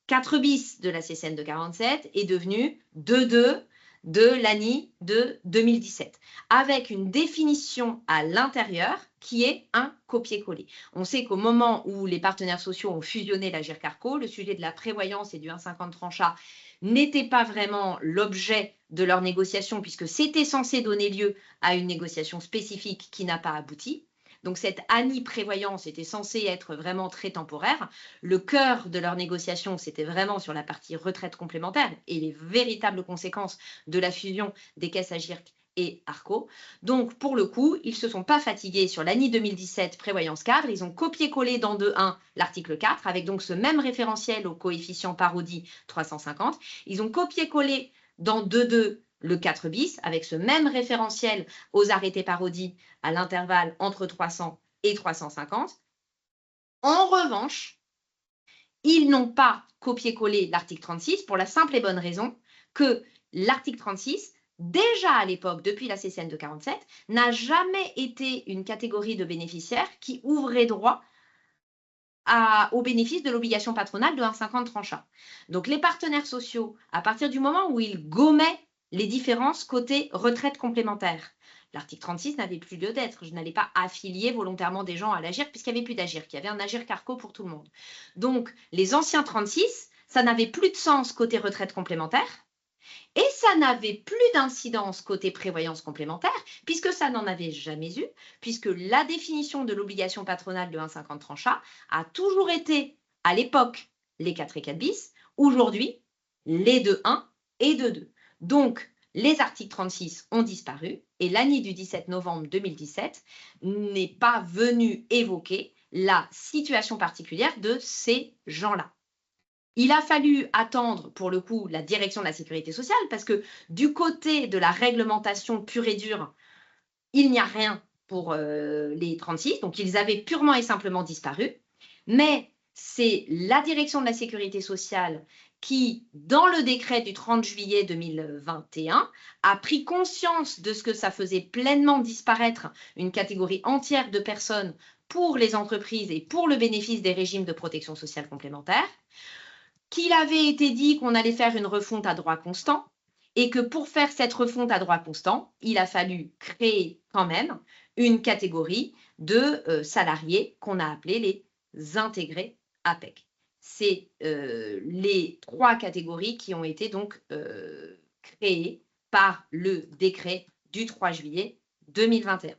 4 bis de la CCN de 47 est devenu 2.2 de l'ANI de 2017, avec une définition à l'intérieur qui est un copier-coller. On sait qu'au moment où les partenaires sociaux ont fusionné l'Agirc-Arrco, le sujet de la prévoyance et du 1,50 trancha n'était pas vraiment l'objet de leur négociation, puisque c'était censé donner lieu à une négociation spécifique qui n'a pas abouti. Donc cette ANI prévoyance était censée être vraiment très temporaire. Le cœur de leur négociation, c'était vraiment sur la partie retraite complémentaire et les véritables conséquences de la fusion des caisses Agirc et Arrco. Donc pour le coup, ils ne se sont pas fatigués sur l'ANI 2017 prévoyance cadre. Ils ont copié-collé dans 2.1 l'article 4 avec donc ce même référentiel au coefficient parodie 350. Ils ont copié-collé dans 2.2 le 4 bis, avec ce même référentiel aux arrêtés parodies à l'intervalle entre 300 et 350. En revanche, ils n'ont pas copié-collé l'article 36 pour la simple et bonne raison que l'article 36, déjà à l'époque, depuis la CCN de 47, n'a jamais été une catégorie de bénéficiaires qui ouvrait droit au bénéfice de l'obligation patronale de 1,50 trancha. Donc les partenaires sociaux, à partir du moment où ils gommaient les différences côté retraite complémentaire, l'article 36 n'avait plus lieu d'être. Je n'allais pas affilier volontairement des gens à l'AGIRC puisqu'il n'y avait plus d'AGIRC, qu'il y avait un AGIRC Carco pour tout le monde. Donc les anciens 36, ça n'avait plus de sens côté retraite complémentaire. Et ça n'avait plus d'incidence côté prévoyance complémentaire, puisque ça n'en avait jamais eu, puisque la définition de l'obligation patronale de 1,50 trancha a toujours été, à l'époque, les 4 et 4 bis, aujourd'hui, les 2,1 et 2,2. Donc, les articles 36 ont disparu et l'ANI du 17 novembre 2017 n'est pas venu évoquer la situation particulière de ces gens-là. Il a fallu attendre, pour le coup, la direction de la sécurité sociale, parce que du côté de la réglementation pure et dure, il n'y a rien pour les 36, donc ils avaient purement et simplement disparu. Mais c'est la direction de la sécurité sociale qui, dans le décret du 30 juillet 2021, a pris conscience de ce que ça faisait pleinement disparaître une catégorie entière de personnes pour les entreprises et pour le bénéfice des régimes de protection sociale complémentaire, qu'il avait été dit qu'on allait faire une refonte à droit constant et que pour faire cette refonte à droit constant, il a fallu créer quand même une catégorie de salariés qu'on a appelés les intégrés APEC. C'est les 3 catégories qui ont été donc créées par le décret du 3 juillet 2021.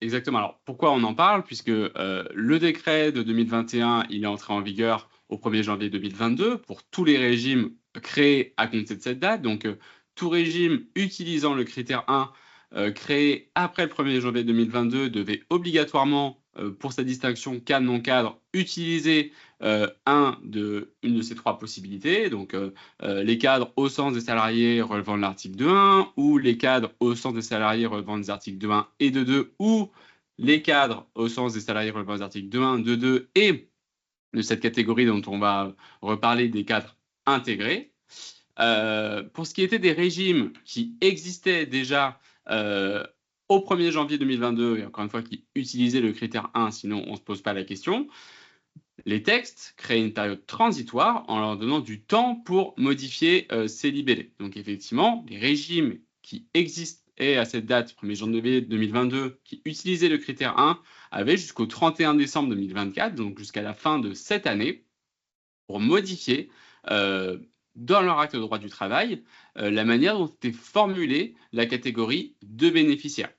Exactement. Alors, pourquoi on en parle? Puisque le décret de 2021, il est entré en vigueur au 1er janvier 2022 pour tous les régimes créés à compter de cette date. Donc, tout régime utilisant le critère 1 créé après le 1er janvier 2022 devait obligatoirement, pour sa distinction cadre-non-cadre, utiliser une de ces 3 possibilités. Donc, les cadres au sens des salariés relevant de l'article 2.1 ou les cadres au sens des salariés relevant des articles 2.1 et 2.2 ou les cadres au sens des salariés relevant des articles 2.1, 2.2 et de cette catégorie dont on va reparler des cadres intégrés. Pour ce qui était des régimes qui existaient déjà au 1er janvier 2022, et encore une fois qui utilisaient le critère 1, sinon on ne se pose pas la question, les textes créent une période transitoire en leur donnant du temps pour modifier ces libellés. Donc effectivement, les régimes qui existaient à cette date, 1er janvier 2022, qui utilisaient le critère 1, avaient jusqu'au 31 décembre 2024, donc jusqu'à la fin de cette année, pour modifier dans leur acte de droit du travail la manière dont était formulée la catégorie de bénéficiaires.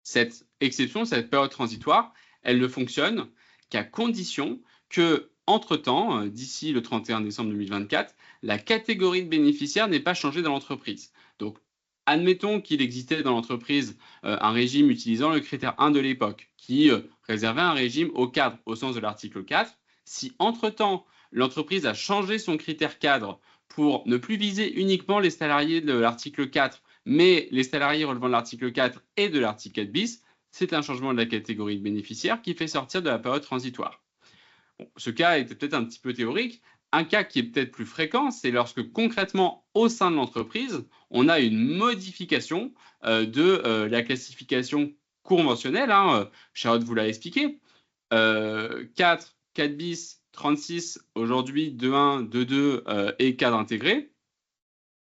Cette exception, cette période transitoire, elle ne fonctionne qu'à condition que, entre-temps, d'ici le 31 décembre 2024, la catégorie de bénéficiaires n'ait pas changé dans l'entreprise. Donc, admettons qu'il existait dans l'entreprise un régime utilisant le critère 1 de l'époque, qui réservait un régime au cadre au sens de l'article 4. Si, entre-temps, l'entreprise a changé son critère cadre pour ne plus viser uniquement les salariés de l'article 4, mais les salariés relevant de l'article 4 et de l'article 4 bis, c'est un changement de la catégorie de bénéficiaires qui fait sortir de la période transitoire. Bon, ce cas était peut-être un petit peu théorique. Un cas qui est peut-être plus fréquent, c'est lorsque concrètement, au sein de l'entreprise, on a une modification de la classification conventionnelle. Charlotte vous l'a expliqué. 4 bis, 36, aujourd'hui 2.1, 2.2 et cadre intégré.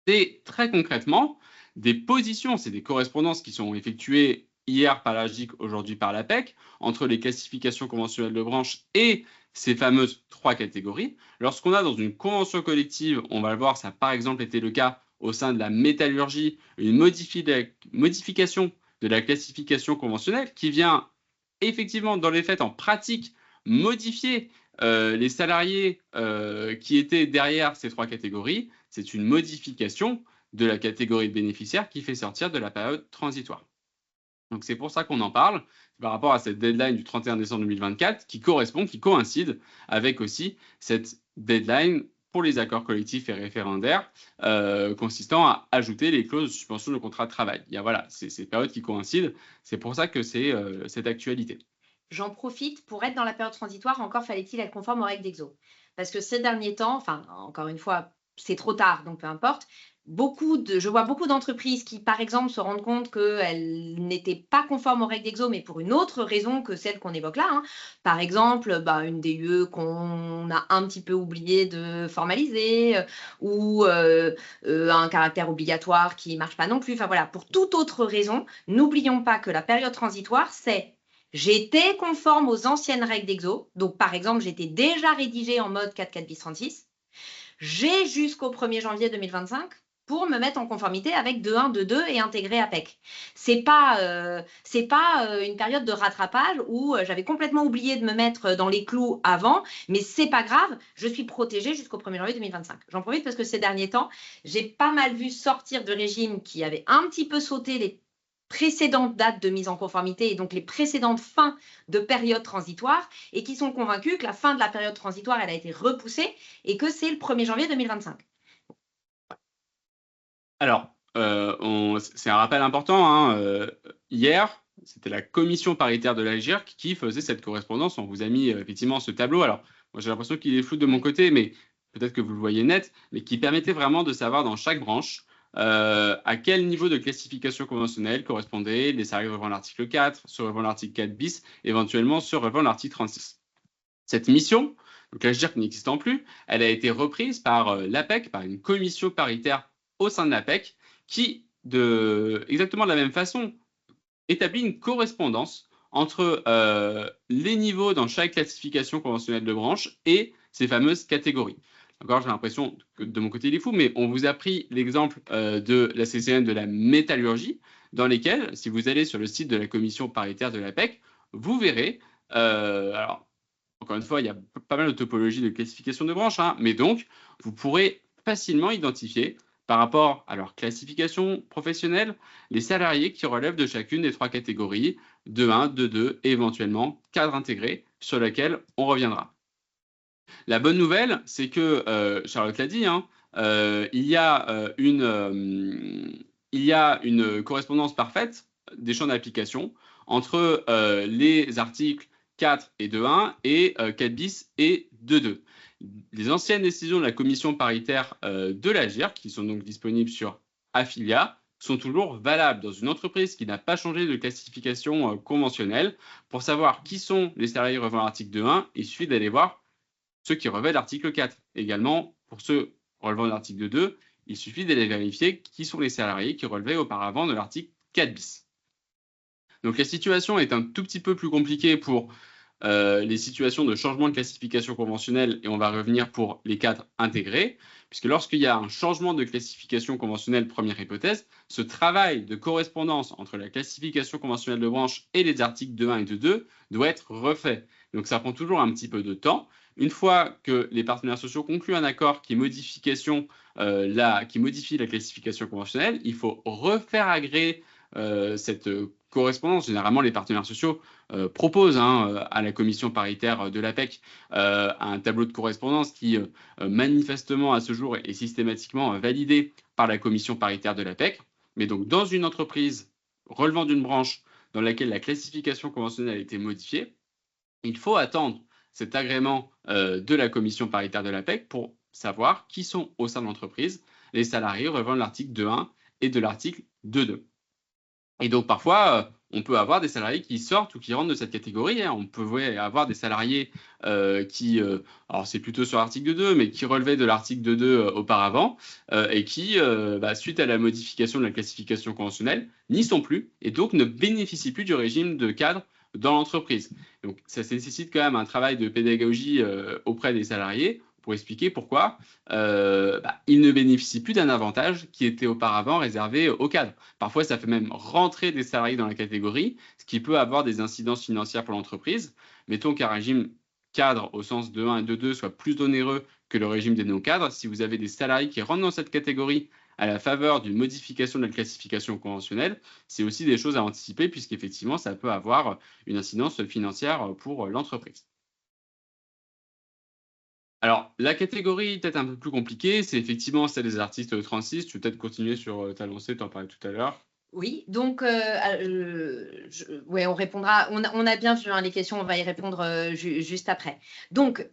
C'est très concrètement des positions, c'est des correspondances qui sont effectuées hier par l'AGIC, aujourd'hui par l'APEC, entre les classifications conventionnelles de branche et ces fameuses 3 catégories. Lorsqu'on a dans une convention collective, on va le voir, ça a par exemple été le cas au sein de la métallurgie, une modification de la classification conventionnelle qui vient effectivement, dans les faits, en pratique, modifier les salariés qui étaient derrière ces 3 catégories. C'est une modification de la catégorie de bénéficiaires qui fait sortir de la période transitoire. Donc c'est pour ça qu'on en parle, par rapport à cette deadline du 31 décembre 2024 qui coïncide avec aussi cette deadline pour les accords collectifs et référendaires consistant à ajouter les clauses de suspension de contrat de travail. Il y a, voilà, c'est ces périodes qui coïncident, c'est pour ça que c'est cette actualité. j'en profite pour être dans la période transitoire, encore fallait-il être conforme aux règles d'exo. Parce que ces derniers temps, enfin, encore une fois, c'est trop tard, donc peu importe, je vois beaucoup d'entreprises qui, par exemple, se rendent compte qu'elles n'étaient pas conformes aux règles d'exo, mais pour une autre raison que celle qu'on évoque là, hein. Par exemple, une DUE qu'on a un petit peu oublié de formaliser, ou un caractère obligatoire qui ne marche pas non plus. Enfin voilà, pour toute autre raison, n'oublions pas que la période transitoire, c'est j'étais conforme aux anciennes règles d'exo. Donc, par exemple, j'étais déjà rédigée en mode 4.4 bis 36. J'ai jusqu'au 1er janvier 2025 pour me mettre en conformité avec 2.1, 2.2 et intégrer APEC. C'est pas une période de rattrapage où j'avais complètement oublié de me mettre dans les clous avant, mais c'est pas grave, je suis protégée jusqu'au 1er janvier 2025. J'en profite parce que ces derniers temps, j'ai pas mal vu sortir de régimes qui avaient un petit peu sauté les précédentes dates de mise en conformité et donc les précédentes fins de période transitoire et qui sont convaincus que la fin de la période transitoire, elle a été repoussée et que c'est le 1er janvier 2025. Alors, c'est un rappel important, hein, hier, c'était la commission paritaire de l'AGIRC qui faisait cette correspondance. On vous a mis effectivement ce tableau. Alors, moi, j'ai l'impression qu'il est flou de mon côté, mais peut-être que vous le voyez net, mais qui permettait vraiment de savoir dans chaque branche à quel niveau de classification conventionnelle correspondaient les salariés relevant l'article 4, ceux relevant l'article 4 bis, éventuellement ceux relevant l'article 36. Cette mission, donc l'AGIRC n'existant plus, elle a été reprise par l'APEC, par une commission paritaire au sein de l'APEC, qui, exactement de la même façon, établit une correspondance entre les niveaux dans chaque classification conventionnelle de branche et ces fameuses catégories. Encore, j'ai l'impression que de mon côté, il est fou, mais on vous a pris l'exemple de la CCN de la métallurgie, dans lesquelles, si vous allez sur le site de la commission paritaire de l'APEC, vous verrez, alors, encore une fois, il y a pas mal de topologies de classification de branches, hein, mais donc, vous pourrez facilement identifier, par rapport à leur classification professionnelle, les salariés qui relèvent de chacune des trois catégories, 2.1, 2.2 et éventuellement cadre intégré, sur laquelle on reviendra. La bonne nouvelle, c'est que, Charlotte l'a dit, hein, il y a une correspondance parfaite des champs d'application entre les articles 4 et 2.1 et 4 bis et 2.2. Les anciennes décisions de la commission paritaire de l'AGIRC, qui sont donc disponibles sur Affilia, sont toujours valables dans une entreprise qui n'a pas changé de classification conventionnelle. Pour savoir qui sont les salariés relevant l'article 2.1, il suffit d'aller voir ceux qui relèvent l'article 4. Également, pour ceux relevant de l'article 2, il suffit d'aller vérifier qui sont les salariés qui relevaient auparavant de l'article 4 bis. Donc la situation est un tout petit peu plus compliquée pour les situations de changement de classification conventionnelle, et on va revenir pour les cadres intégrés, puisque lorsqu'il y a un changement de classification conventionnelle, première hypothèse, ce travail de correspondance entre la classification conventionnelle de branche et les articles 2.1 et 2.2 doit être refait. Donc ça prend toujours un petit peu de temps. Une fois que les partenaires sociaux concluent un accord qui modifie la classification conventionnelle, il faut refaire agréer cette correspondance. Généralement, les partenaires sociaux proposent à la commission paritaire de l'APEC un tableau de correspondance qui, manifestement, à ce jour, est systématiquement validé par la commission paritaire de l'APEC. Mais donc, dans une entreprise relevant d'une branche dans laquelle la classification conventionnelle a été modifiée, il faut attendre cet agrément de la commission paritaire de l'APEC pour savoir qui sont au sein de l'entreprise les salariés relevant de l'article 2.1 et de l'article 2.2. Et donc, parfois, on peut avoir des salariés qui sortent ou qui rentrent de cette catégorie, hein. On peut avoir des salariés qui, alors c'est plutôt sur l'article 2, mais qui relevaient de l'article 2 auparavant et qui, suite à la modification de la classification conventionnelle, n'y sont plus et donc ne bénéficient plus du régime de cadre dans l'entreprise. Donc, ça nécessite quand même un travail de pédagogie auprès des salariés pour expliquer pourquoi ils ne bénéficient plus d'un avantage qui était auparavant réservé aux cadres. Parfois, ça fait même rentrer des salariés dans la catégorie, ce qui peut avoir des incidences financières pour l'entreprise. Mettons qu'un régime cadre au sens 2.1 et 2.2 soit plus onéreux que le régime des non-cadres. Si vous avez des salariés qui rentrent dans cette catégorie à la faveur d'une modification de la classification conventionnelle, c'est aussi des choses à anticiper puisqu'effectivement, ça peut avoir une incidence financière pour l'entreprise. Alors, la catégorie peut-être un peu plus compliquée, c'est effectivement celle des artistes 36. Tu peux peut-être continuer sur ta lancée, tu en parlais tout à l'heure. Oui, donc ouais, on répondra. On a bien vu hein, les questions, on va y répondre juste après. Donc,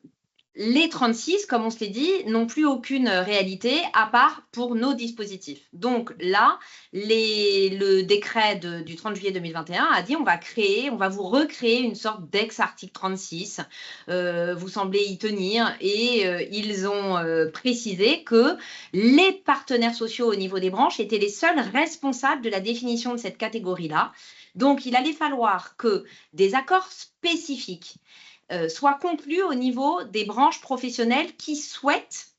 les 36, comme on se l'est dit, n'ont plus aucune réalité à part pour nos dispositifs. Donc là, le décret du 30 juillet 2021 a dit on va vous recréer une sorte d'ex-article 36. Vous semblez y tenir et ils ont précisé que les partenaires sociaux au niveau des branches étaient les seuls responsables de la définition de cette catégorie-là. Donc il allait falloir que des accords spécifiques soit conclu au niveau des branches professionnelles qui souhaitent,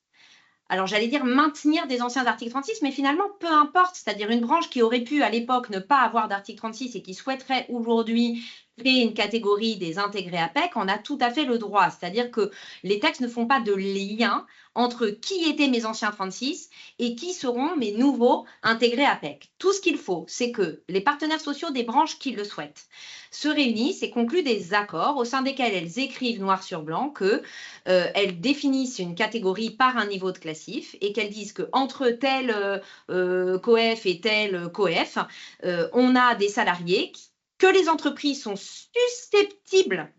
alors j'allais dire maintenir des anciens articles 36, mais finalement peu importe, c'est-à-dire une branche qui aurait pu à l'époque ne pas avoir d'article 36 et qui souhaiterait aujourd'hui créer une catégorie des intégrés APEC, on a tout à fait le droit, c'est-à-dire que les textes ne font pas de lien entre qui étaient mes anciens 36 et qui seront mes nouveaux intégrés APEC. Tout ce qu'il faut, c'est que les partenaires sociaux des branches qui le souhaitent se réunissent et concluent des accords au sein desquels elles écrivent noir sur blanc qu'elles définissent une catégorie par un niveau de classif et qu'elles disent qu'entre tel COEF et tel COEF, on a des salariés que les entreprises sont susceptibles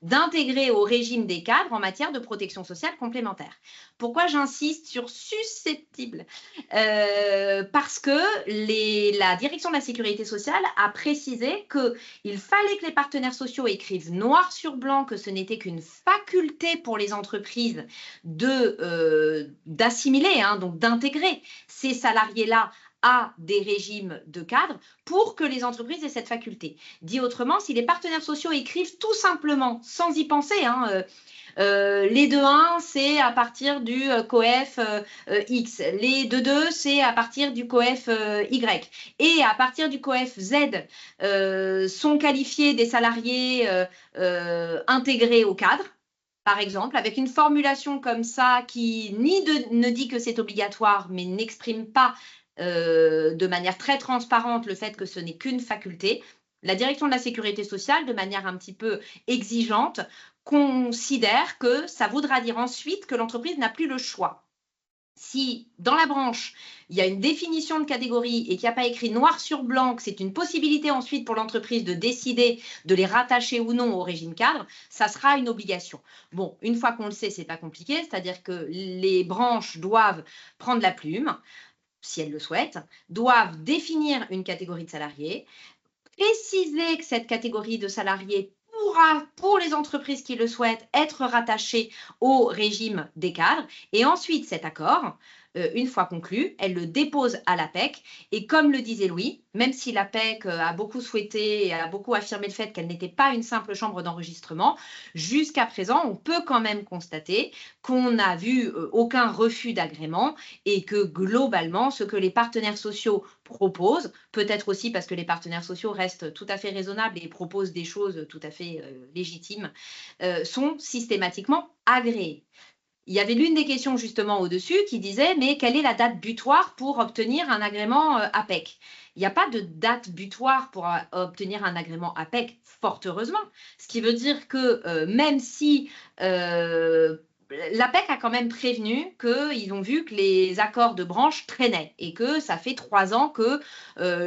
d'intégrer au régime des cadres en matière de protection sociale complémentaire. Pourquoi j'insiste sur susceptible parce que la direction de la sécurité sociale a précisé qu'il fallait que les partenaires sociaux écrivent noir sur blanc que ce n'était qu'une faculté pour les entreprises d'assimiler, hein, donc d'intégrer ces salariés-là à des régimes de cadre pour que les entreprises aient cette faculté. Dit autrement, si les partenaires sociaux écrivent tout simplement, sans y penser, hein, les 2-1, c'est à partir du COEF X. Les 2-2, c'est à partir du COEF Y. Et à partir du COEF Z, sont qualifiés des salariés intégrés au cadre, par exemple, avec une formulation comme ça qui ne dit que c'est obligatoire, mais n'exprime pas de manière très transparente le fait que ce n'est qu'une faculté. La direction de la sécurité sociale, de manière un petit peu exigeante, considère que ça voudra dire ensuite que l'entreprise n'a plus le choix. Si dans la branche, il y a une définition de catégorie et qu'il n'y a pas écrit noir sur blanc que c'est une possibilité ensuite pour l'entreprise de décider de les rattacher ou non au régime cadre, ça sera une obligation. Bon, une fois qu'on le sait, c'est pas compliqué, c'est-à-dire que les branches doivent prendre la plume, si elles le souhaitent, doivent définir une catégorie de salariés, préciser que cette catégorie de salariés pourra, pour les entreprises qui le souhaitent, être rattachée au régime des cadres. Et ensuite, cet accord, une fois conclu, elle le dépose à l'APEC. Et comme le disait Louis, même si l'APEC a beaucoup souhaité et a beaucoup affirmé le fait qu'elle n'était pas une simple chambre d'enregistrement, jusqu'à présent, on peut quand même constater qu'on n'a vu aucun refus d'agrément et que globalement, ce que les partenaires sociaux proposent, peut-être aussi parce que les partenaires sociaux restent tout à fait raisonnables et proposent des choses tout à fait légitimes, sont systématiquement agréés. Il y avait l'une des questions justement au-dessus qui disait mais quelle est la date butoir pour obtenir un agrément APEC? Il n'y a pas de date butoir pour obtenir un agrément APEC, fort heureusement. Ce qui veut dire que même si l'APEC a quand même prévenu qu'ils ont vu que les accords de branche traînaient et que ça fait 3 ans que,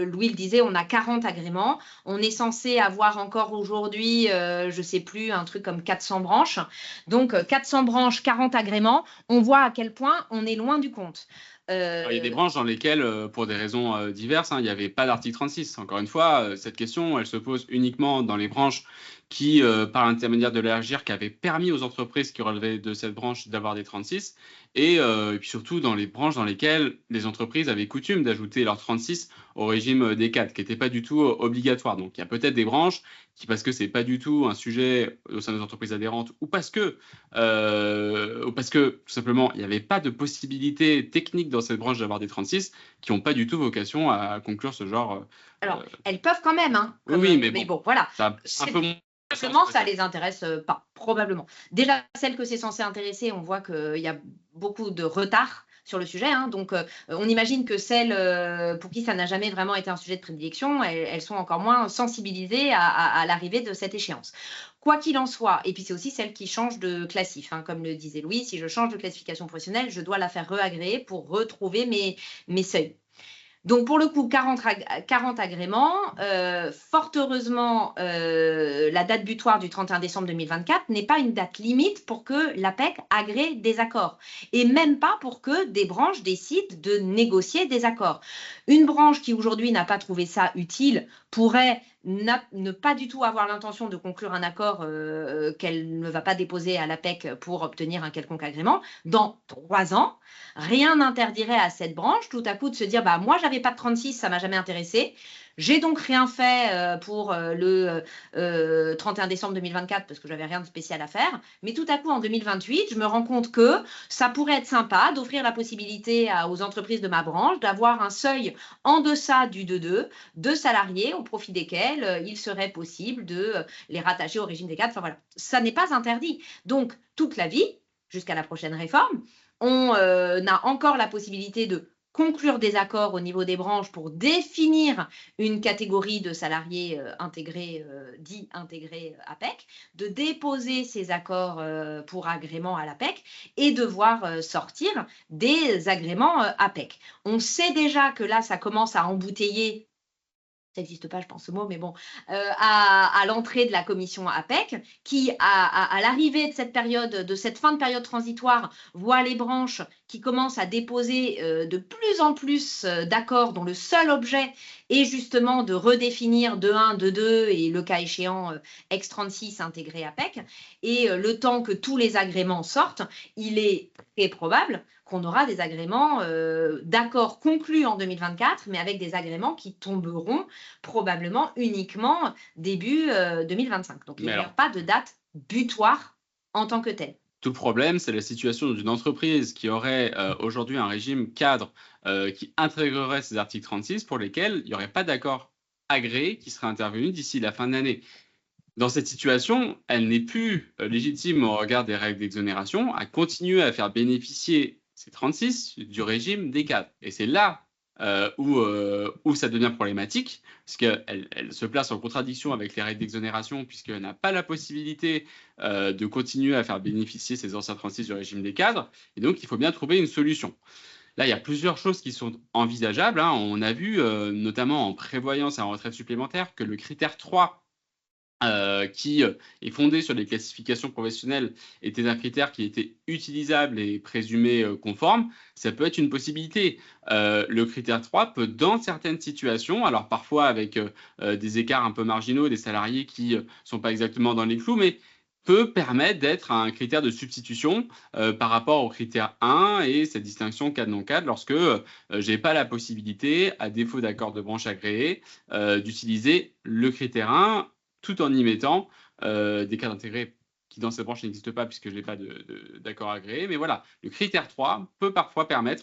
Louis le disait, on a 40 agréments. On est censé avoir encore aujourd'hui, je ne sais plus, un truc comme 400 branches. Donc, 400 branches, 40 agréments. On voit à quel point on est loin du compte. Alors, il y a des branches dans lesquelles, pour des raisons diverses, hein, il n'y avait pas d'article 36. Encore une fois, cette question, elle se pose uniquement dans les branches qui, par l'intermédiaire de l'AGIRC, avaient permis aux entreprises qui relevaient de cette branche d'avoir des 36, et puis surtout dans les branches dans lesquelles les entreprises avaient coutume d'ajouter leurs 36 au régime des cadres, qui n'était pas du tout obligatoire. Donc il y a peut-être des branches qui, parce que c'est pas du tout un sujet au sein des entreprises adhérentes, ou parce que tout simplement il n'y avait pas de possibilité technique dans cette branche d'avoir des 36, qui n'ont pas du tout vocation à conclure ce genre. Alors, elles peuvent quand même, hein. Oui, mais bon, voilà. Ça a un peu moins. Simplement, ça les intéresse pas, probablement. Déjà, celles que c'est censé intéresser, on voit qu'il y a beaucoup de retard sur le sujet. Hein, donc, on imagine que celles pour qui ça n'a jamais vraiment été un sujet de prédilection, elles sont encore moins sensibilisées à l'arrivée de cette échéance. Quoi qu'il en soit, et puis c'est aussi celles qui changent de classif. Hein, comme le disait Louis, si je change de classification professionnelle, je dois la faire réagréer pour retrouver mes seuils. Donc, pour le coup, 40 agréments. Fort heureusement, la date butoir du 31 décembre 2024 n'est pas une date limite pour que l'APEC agrée des accords. Et même pas pour que des branches décident de négocier des accords. Une branche qui aujourd'hui n'a pas trouvé ça utile pourrait ne pas du tout avoir l'intention de conclure un accord qu'elle ne va pas déposer à l'APEC pour obtenir un quelconque agrément. Dans 3 ans, rien n'interdirait à cette branche tout à coup de se dire bah, « moi, j'avais pas de 36, ça m'a jamais intéressé. J'ai donc rien fait pour le 31 décembre 2024 parce que j'avais rien de spécial à faire. Mais tout à coup, en 2028, je me rends compte que ça pourrait être sympa d'offrir la possibilité aux entreprises de ma branche d'avoir un seuil en deçà du 2-2 de salariés au profit desquels il serait possible de les rattacher au régime des cadres. Enfin voilà, ça n'est pas interdit. Donc, toute la vie, jusqu'à la prochaine réforme, on a encore la possibilité de conclure des accords au niveau des branches pour définir une catégorie de salariés intégrés, dits intégrés APEC, de déposer ces accords pour agrément à l'APEC et de voir sortir des agréments APEC. On sait déjà que là, ça commence à embouteiller. Ça n'existe pas, je pense, ce mot, mais bon, à l'entrée de la commission APEC, qui, à l'arrivée de cette période, de cette fin de période transitoire, voit les branches qui commencent à déposer de plus en plus d'accords dont le seul objet est justement de redéfinir 2-1, 2-2 et le cas échéant X36 intégré APEC. Et le temps que tous les agréments sortent, il est très probable qu'on aura des agréments d'accords conclus en 2024, mais avec des agréments qui tomberont probablement uniquement début 2025. Donc, il n'y aura pas de date butoir en tant que telle. Tout le problème, c'est la situation d'une entreprise qui aurait aujourd'hui un régime cadre qui intégrerait ces articles 36 pour lesquels il n'y aurait pas d'accord agréé qui serait intervenu d'ici la fin de l'année. Dans cette situation, elle n'est plus légitime au regard des règles d'exonération à continuer à faire bénéficier ces 36 du régime des cadres. Et c'est là où ça devient problématique, parce qu'elle se place en contradiction avec les règles d'exonération, puisqu'elle n'a pas la possibilité de continuer à faire bénéficier ces anciens 36 du régime des cadres, et donc il faut bien trouver une solution. Là, il y a plusieurs choses qui sont envisageables. Hein. On a vu, notamment en prévoyance et en retraite supplémentaire, que le critère 3 qui est fondé sur les classifications professionnelles était un critère qui était utilisable et présumé conforme, ça peut être une possibilité. Le critère 3 peut, dans certaines situations, alors parfois avec des écarts un peu marginaux, des salariés qui ne sont pas exactement dans les clous, mais peut permettre d'être un critère de substitution par rapport au critère 1 et cette distinction cadre-non-cadre lorsque je n'ai pas la possibilité, à défaut d'accord de branche agréé, d'utiliser le critère 1 tout en y mettant des cadres intégrés qui dans cette branche n'existent pas puisque je n'ai pas d'accord agréé. Mais voilà, le critère 3 peut parfois permettre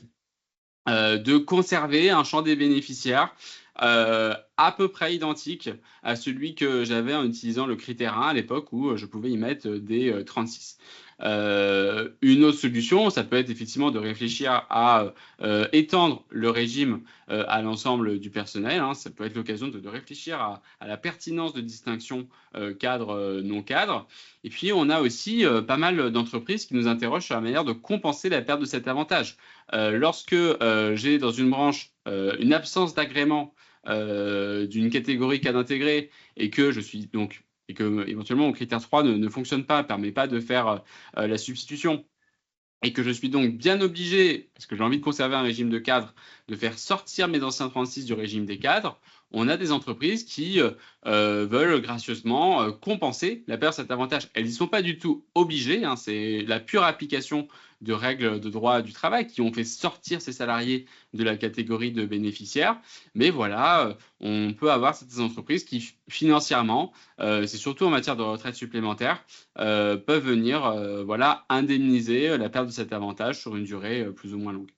de conserver un champ des bénéficiaires à peu près identique à celui que j'avais en utilisant le critère 1 à l'époque où je pouvais y mettre des 36. Une autre solution, ça peut être effectivement de réfléchir à étendre le régime à l'ensemble du personnel. Hein. Ça peut être l'occasion de réfléchir à la pertinence de distinction cadre-non cadre. Et puis, on a aussi pas mal d'entreprises qui nous interrogent sur la manière de compenser la perte de cet avantage. Lorsque j'ai dans une branche une absence d'agrément d'une catégorie cadre intégré et que je suis donc et que éventuellement mon critère 3 ne fonctionne pas, ne permet pas de faire la substitution, et que je suis donc bien obligé, parce que j'ai envie de conserver un régime de cadre, de faire sortir mes anciens 36 du régime des cadres, on a des entreprises qui veulent gracieusement compenser la perte de cet avantage. Elles n'y sont pas du tout obligées, hein, c'est la pure application de règles de droit du travail qui ont fait sortir ces salariés de la catégorie de bénéficiaires. Mais voilà, on peut avoir certaines entreprises qui financièrement, c'est surtout en matière de retraite supplémentaire, peuvent venir voilà, indemniser la perte de cet avantage sur une durée plus ou moins longue.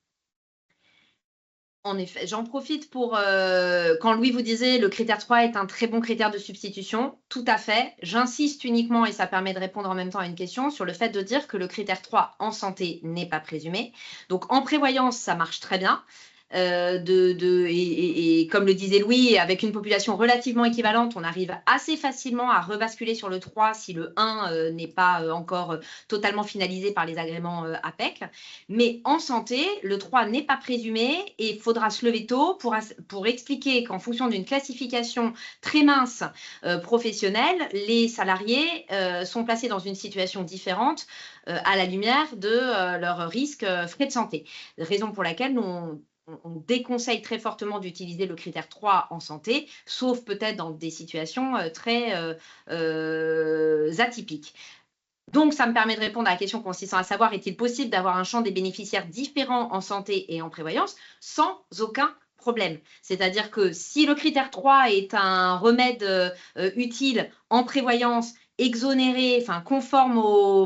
En effet, j'en profite pour, quand Louis vous disait le critère 3 est un très bon critère de substitution, tout à fait. J'insiste uniquement, et ça permet de répondre en même temps à une question, sur le fait de dire que le critère 3 en santé n'est pas présumé. Donc en prévoyance, ça marche très bien. et comme le disait Louis, avec une population relativement équivalente, on arrive assez facilement à rebasculer sur le 3 si le 1 n'est pas encore totalement finalisé par les agréments APEC. Mais en santé, le 3 n'est pas présumé et il faudra se lever tôt pour expliquer qu'en fonction d'une classification très mince professionnelle, les salariés sont placés dans une situation différente à la lumière de leur risque frais de santé. Raison pour laquelle on déconseille très fortement d'utiliser le critère 3 en santé, sauf peut-être dans des situations très atypiques. Donc, ça me permet de répondre à la question consistant à savoir, est-il possible d'avoir un champ des bénéficiaires différents en santé et en prévoyance sans aucun problème. C'est-à-dire que si le critère 3 est un remède utile en prévoyance, exonéré, enfin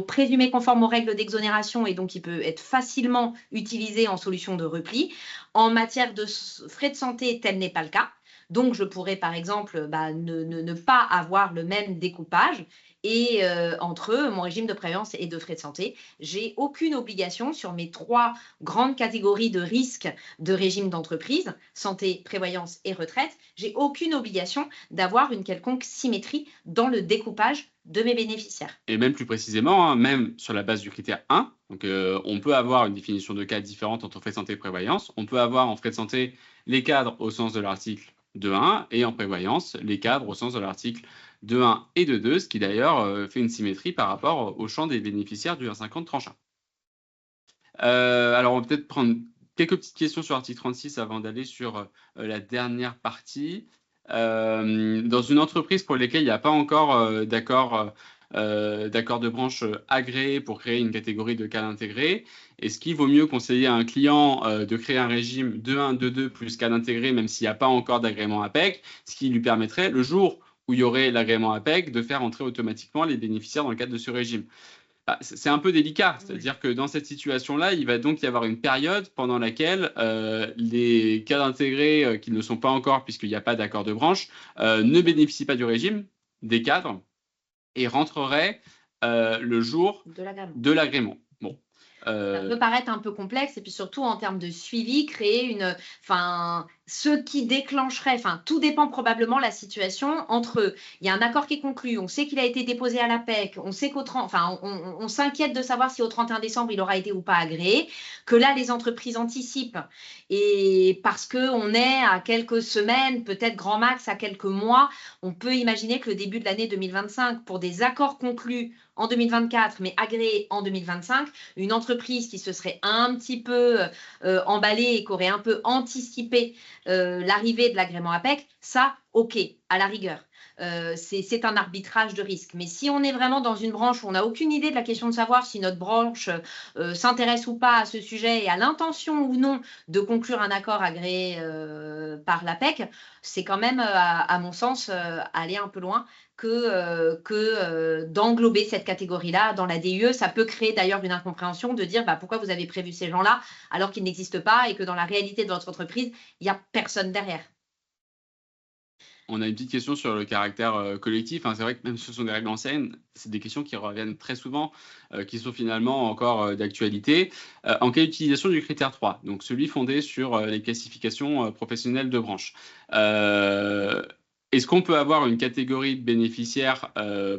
présumé conforme aux règles d'exonération et donc il peut être facilement utilisé en solution de repli. En matière de frais de santé, tel n'est pas le cas. Donc, je pourrais, par exemple, ne pas avoir le même découpage. Et entre mon régime de prévoyance et de frais de santé, j'ai aucune obligation sur mes 3 grandes catégories de risques de régime d'entreprise, santé, prévoyance et retraite, j'ai aucune obligation d'avoir une quelconque symétrie dans le découpage de mes bénéficiaires. Et même plus précisément, hein, même sur la base du critère 1, donc, on peut avoir une définition de cadre différente entre frais de santé et prévoyance. On peut avoir en frais de santé les cadres au sens de l'article 2.1 et en prévoyance les cadres au sens de l'article 2.1 et 2.2, ce qui d'ailleurs fait une symétrie par rapport au champ des bénéficiaires du 1,50 tranche 1. Alors, on va peut-être prendre quelques petites questions sur l'article 36 avant d'aller sur la dernière partie. Dans une entreprise pour laquelle il n'y a pas encore d'accord de branche agréé pour créer une catégorie de cadre intégré, est-ce qu'il vaut mieux conseiller à un client de créer un régime 2.1, 2.2 plus cadre intégré, même s'il n'y a pas encore d'agrément APEC, ce qui lui permettrait, le jour où il y aurait l'agrément APEC, de faire entrer automatiquement les bénéficiaires dans le cadre de ce régime? C'est un peu délicat, c'est-à-dire que dans cette situation-là, il va donc y avoir une période pendant laquelle les cadres intégrés qui ne sont pas encore, puisqu'il n'y a pas d'accord de branche, ne bénéficient pas du régime des cadres et rentreraient le jour de l'agrément. Bon. Ça peut paraître un peu complexe et puis surtout en termes de suivi, créer ce qui déclencherait, tout dépend probablement de la situation entre il y a un accord qui est conclu, on sait qu'il a été déposé à l'APEC, on sait on s'inquiète de savoir si au 31 décembre il aura été ou pas agréé, que là les entreprises anticipent et parce qu'on est à quelques semaines, peut-être grand max à quelques mois, on peut imaginer que le début de l'année 2025 pour des accords conclus en 2024 mais agréés en 2025, une entreprise qui se serait un petit peu emballée et qui aurait un peu anticipé l'arrivée de l'agrément APEC, ça, ok, à la rigueur. C'est un arbitrage de risque. Mais si on est vraiment dans une branche où on n'a aucune idée de la question de savoir si notre branche s'intéresse ou pas à ce sujet et à l'intention ou non de conclure un accord agréé par l'APEC, c'est quand même, à mon sens, aller un peu loin que d'englober cette catégorie-là dans la DUE. Ça peut créer d'ailleurs une incompréhension de dire pourquoi vous avez prévu ces gens-là alors qu'ils n'existent pas et que dans la réalité de votre entreprise, il n'y a personne derrière. On a une petite question sur le caractère collectif. C'est vrai que même si ce sont des règles anciennes, c'est des questions qui reviennent très souvent, qui sont finalement encore d'actualité. En cas d'utilisation du critère 3, donc celui fondé sur les classifications professionnelles de branche. Est-ce qu'on peut avoir une catégorie de bénéficiaires,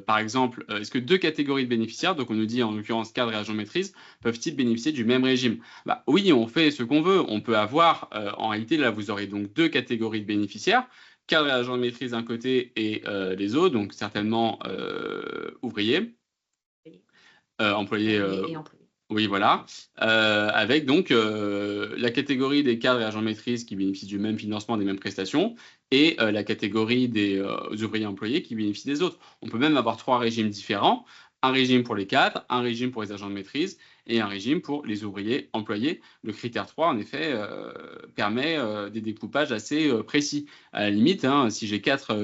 par exemple, est-ce que 2 catégories de bénéficiaires, donc on nous dit en l'occurrence cadre et agent de maîtrise, peuvent-ils bénéficier du même régime? Oui, on fait ce qu'on veut. On peut avoir, en réalité, là, vous aurez donc 2 catégories de bénéficiaires, cadre et agent de maîtrise d'un côté et les autres, donc certainement ouvriers, employés. Et employés. Oui, voilà. Avec donc la catégorie des cadres et agents de maîtrise qui bénéficient du même financement, des mêmes prestations, et la catégorie des ouvriers employés qui bénéficient des autres. On peut même avoir 3 régimes différents. Un régime pour les cadres, un régime pour les agents de maîtrise et un régime pour les ouvriers employés. Le critère 3, en effet, permet des découpages assez précis. À la limite, si j'ai 4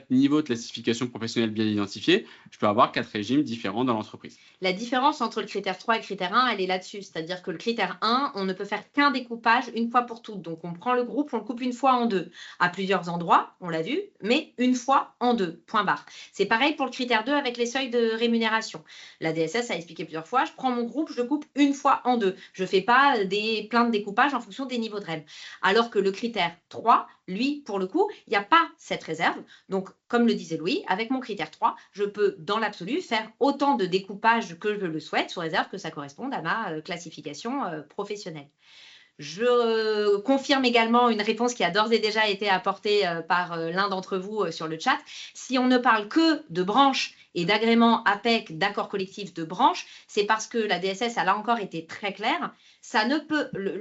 niveaux de classification professionnelle bien identifiés, je peux avoir 4 régimes différents dans l'entreprise. La différence entre le critère 3 et le critère 1, elle est là-dessus. C'est-à-dire que le critère 1, on ne peut faire qu'un découpage une fois pour toutes. Donc, on prend le groupe, on le coupe une fois en 2. À plusieurs endroits, on l'a vu, mais une fois en 2, point barre. C'est pareil pour le critère 2 avec les seuils de rémunération. La DSS a expliqué plusieurs fois, je prends mon groupe, je le coupe une fois en deux. Je ne fais pas plein de découpages en fonction des niveaux de REM. Alors que le critère 3, lui, pour le coup, il n'y a pas cette réserve. Donc, comme le disait Louis, avec mon critère 3, je peux, dans l'absolu, faire autant de découpage que je le souhaite, sous réserve que ça corresponde à ma classification professionnelle. Je confirme également une réponse qui a d'ores et déjà été apportée par l'un d'entre vous sur le chat. Si on ne parle que de branches et d'agréments APEC, d'accords collectifs de branches, c'est parce que la DSS a là encore été très claire.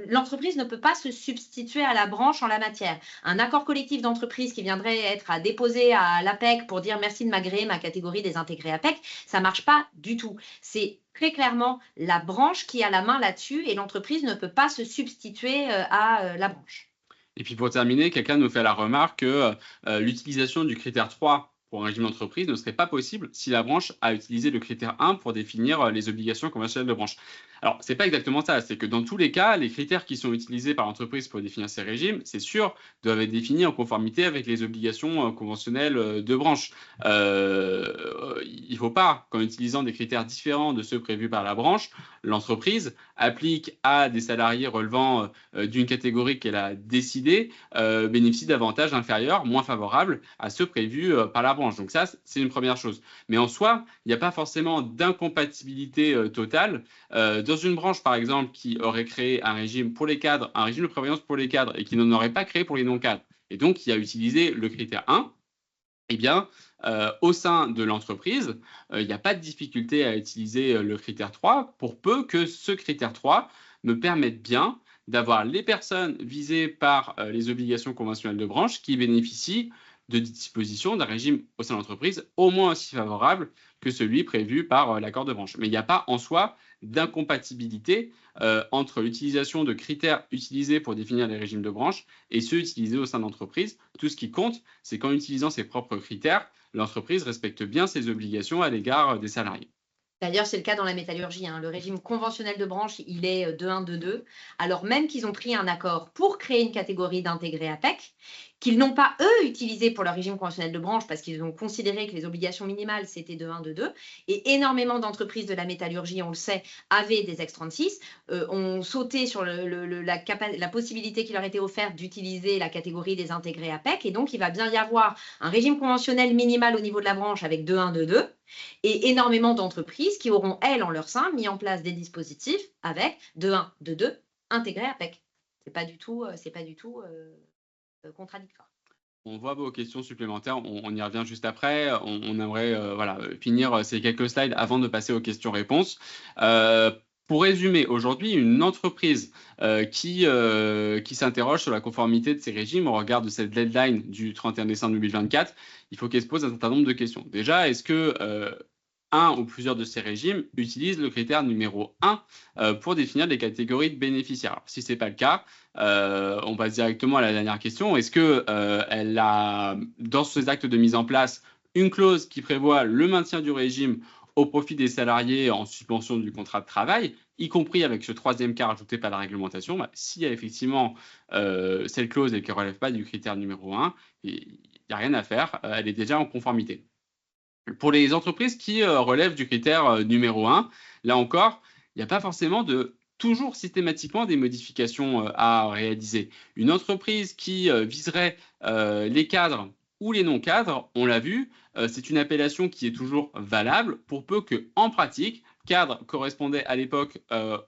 L'entreprise ne peut pas se substituer à la branche en la matière. Un accord collectif d'entreprise qui viendrait être à déposer à l'APEC pour dire merci de m'agréer ma catégorie des intégrés APEC, ça ne marche pas du tout. C'est très clairement la branche qui a la main là-dessus et l'entreprise ne peut pas se substituer à la branche. Et puis pour terminer, quelqu'un nous fait la remarque que l'utilisation du critère 3 pour un régime d'entreprise ne serait pas possible si la branche a utilisé le critère 1 pour définir les obligations conventionnelles de branche. Alors, ce n'est pas exactement ça, c'est que dans tous les cas, les critères qui sont utilisés par l'entreprise pour définir ces régimes, c'est sûr, doivent être définis en conformité avec les obligations conventionnelles de branche. Il ne faut pas, qu'en utilisant des critères différents de ceux prévus par la branche, l'entreprise applique à des salariés relevant d'une catégorie qu'elle a décidée, bénéficie d'avantages inférieurs, moins favorables à ceux prévus par la branche. Donc ça, c'est une première chose. Mais en soi, il n'y a pas forcément d'incompatibilité totale. Dans une branche, par exemple, qui aurait créé un régime pour les cadres, un régime de prévoyance pour les cadres et qui n'en aurait pas créé pour les non-cadres, et donc qui a utilisé le critère 1, eh bien, au sein de l'entreprise, il n'y a pas de difficulté à utiliser le critère 3 pour peu que ce critère 3 me permette bien d'avoir les personnes visées par les obligations conventionnelles de branche qui bénéficient de dispositions d'un régime au sein de l'entreprise au moins aussi favorable que celui prévu par l'accord de branche. Mais il n'y a pas en soi d'incompatibilité entre l'utilisation de critères utilisés pour définir les régimes de branche et ceux utilisés au sein de l'entreprise. Tout ce qui compte, c'est qu'en utilisant ses propres critères, l'entreprise respecte bien ses obligations à l'égard des salariés. D'ailleurs, c'est le cas dans la métallurgie. Le régime conventionnel de branche, il est 2-1-2-2, alors même qu'ils ont pris un accord pour créer une catégorie d'intégrés APEC, qu'ils n'ont pas, eux, utilisé pour leur régime conventionnel de branche parce qu'ils ont considéré que les obligations minimales, c'était 2-1-2-2. Et énormément d'entreprises de la métallurgie, on le sait, avaient des X36, ont sauté sur la possibilité qui leur était offerte d'utiliser la catégorie des intégrés APEC. Et donc, il va bien y avoir un régime conventionnel minimal au niveau de la branche avec 2-1-2-2. Et énormément d'entreprises qui auront, elles, en leur sein, mis en place des dispositifs avec 2-1-2-2 intégrés APEC. C'est pas du tout contradictoire. On voit vos questions supplémentaires, on y revient juste après. On aimerait finir ces quelques slides avant de passer aux questions-réponses. Pour résumer, aujourd'hui, une entreprise qui s'interroge sur la conformité de ces régimes au regard de cette deadline du 31 décembre 2024, il faut qu'elle se pose un certain nombre de questions. Déjà, est-ce que un ou plusieurs de ces régimes utilisent le critère numéro 1 pour définir les catégories de bénéficiaires? Alors, si ce n'est pas le cas, on passe directement à la dernière question. Est-ce qu'elle a, dans ses actes de mise en place, une clause qui prévoit le maintien du régime au profit des salariés en suspension du contrat de travail, y compris avec ce troisième cas rajouté par la réglementation? S'il y a effectivement cette clause et qu'elle ne relève pas du critère numéro 1, il n'y a rien à faire, elle est déjà en conformité. Pour les entreprises qui relèvent du critère numéro 1, là encore, il n'y a pas forcément toujours systématiquement des modifications à réaliser. Une entreprise qui viserait les cadres ou les non-cadres, on l'a vu, c'est une appellation qui est toujours valable pour peu que, en pratique, cadre correspondait à l'époque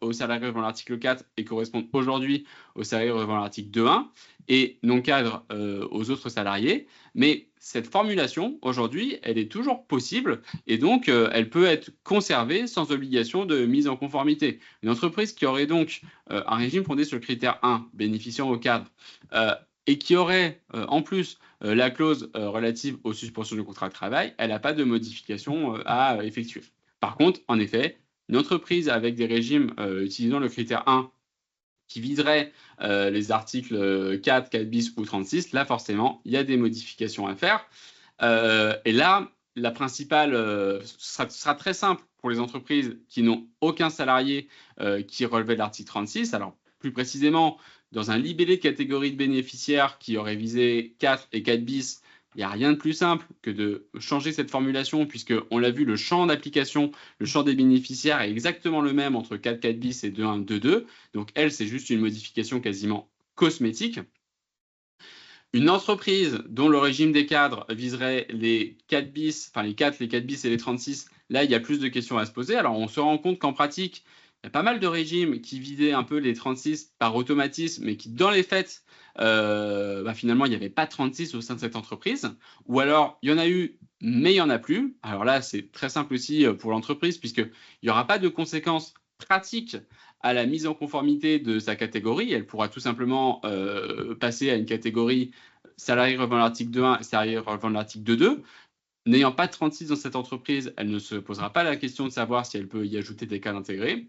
aux salariés relevant l'article 4 et correspond aujourd'hui aux salariés relevant l'article 2.1 et non-cadre aux autres salariés. Mais cette formulation, aujourd'hui, elle est toujours possible et donc elle peut être conservée sans obligation de mise en conformité. Une entreprise qui aurait donc un régime fondé sur le critère 1, bénéficiant au cadre, et qui aurait en plus la clause relative aux suspensions du contrat de travail, elle n'a pas de modification à effectuer. Par contre, en effet, une entreprise avec des régimes utilisant le critère 1 qui viserait les articles 4, 4 bis ou 36, là forcément, il y a des modifications à faire. Et là, la principale sera très simple pour les entreprises qui n'ont aucun salarié qui relevait de l'article 36. Alors, plus précisément, dans un libellé de catégorie de bénéficiaires qui aurait visé 4 et 4 bis, Il n'y a rien de plus simple que de changer cette formulation, puisqu'on l'a vu, le champ d'application, le champ des bénéficiaires est exactement le même entre 4.4 bis et 2.1, 2.2. Donc, elle, c'est juste une modification quasiment cosmétique. Une entreprise dont le régime des cadres viserait les 4 bis, enfin les 4 bis et les 36, là, il y a plus de questions à se poser. Alors, on se rend compte qu'en pratique, il y a pas mal de régimes qui visaient un peu les 36 par automatisme, mais qui, dans les faits, finalement, il n'y avait pas 36 au sein de cette entreprise. Ou alors, il y en a eu, mais il n'y en a plus. Alors là, c'est très simple aussi pour l'entreprise, puisqu'il n'y aura pas de conséquences pratiques à la mise en conformité de sa catégorie. Elle pourra tout simplement passer à une catégorie salarié relevant de l'article 2.1 et salarié relevant de l'article 2.2. N'ayant pas de 36 dans cette entreprise, elle ne se posera pas la question de savoir si elle peut y ajouter des cadres intégrés.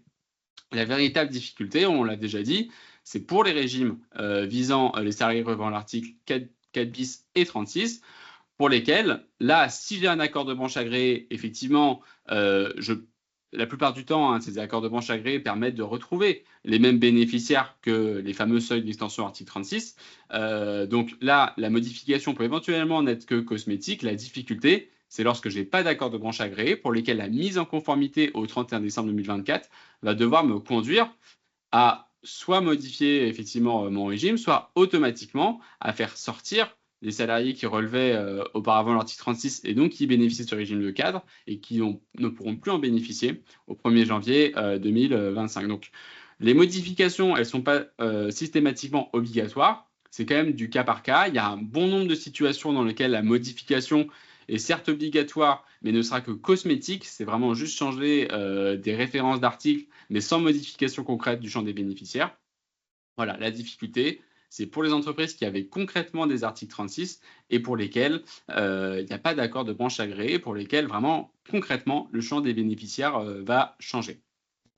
La véritable difficulté, on l'a déjà dit, c'est pour les régimes visant les salariés relevant de l'article 4 bis et 36, pour lesquels, là, si j'ai un accord de branche agréé, effectivement, la plupart du temps, ces accords de branche agréés permettent de retrouver les mêmes bénéficiaires que les fameux seuils d'extension article 36. Donc là, la modification peut éventuellement n'être que cosmétique. La difficulté, c'est lorsque je n'ai pas d'accord de branche agréé, pour lesquels la mise en conformité au 31 décembre 2024 va devoir me conduire à soit modifier effectivement mon régime, soit automatiquement à faire sortir les salariés qui relevaient auparavant l'article 36 et donc qui bénéficiaient de ce régime de cadre et qui ne pourront plus en bénéficier au 1er janvier 2025. Donc, les modifications, elles ne sont pas systématiquement obligatoires. C'est quand même du cas par cas. Il y a un bon nombre de situations dans lesquelles la modification est certes obligatoire, mais ne sera que cosmétique. C'est vraiment juste changer des références d'articles, mais sans modification concrète du champ des bénéficiaires. Voilà, la difficulté, c'est pour les entreprises qui avaient concrètement des articles 36 et pour lesquels il n'y a pas d'accord de branche agréée, pour lesquels vraiment, concrètement, le champ des bénéficiaires va changer.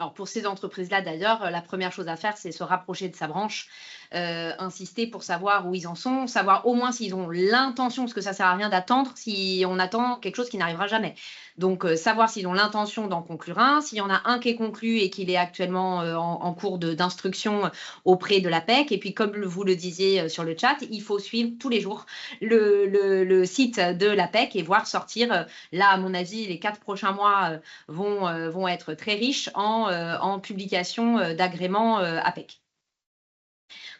Alors pour ces entreprises-là, d'ailleurs, la première chose à faire, c'est se rapprocher de sa branche, insister pour savoir où ils en sont, savoir au moins s'ils ont l'intention, parce que ça ne sert à rien d'attendre si on attend quelque chose qui n'arrivera jamais. Donc, savoir s'ils ont l'intention d'en conclure un, s'il y en a un qui est conclu et qu'il est actuellement en cours d'instruction auprès de l'APEC. Et puis, comme vous le disiez sur le chat, il faut suivre tous les jours le site de l'APEC et voir sortir. Là, à mon avis, les 4 prochains mois vont être très riches en publication d'agréments APEC.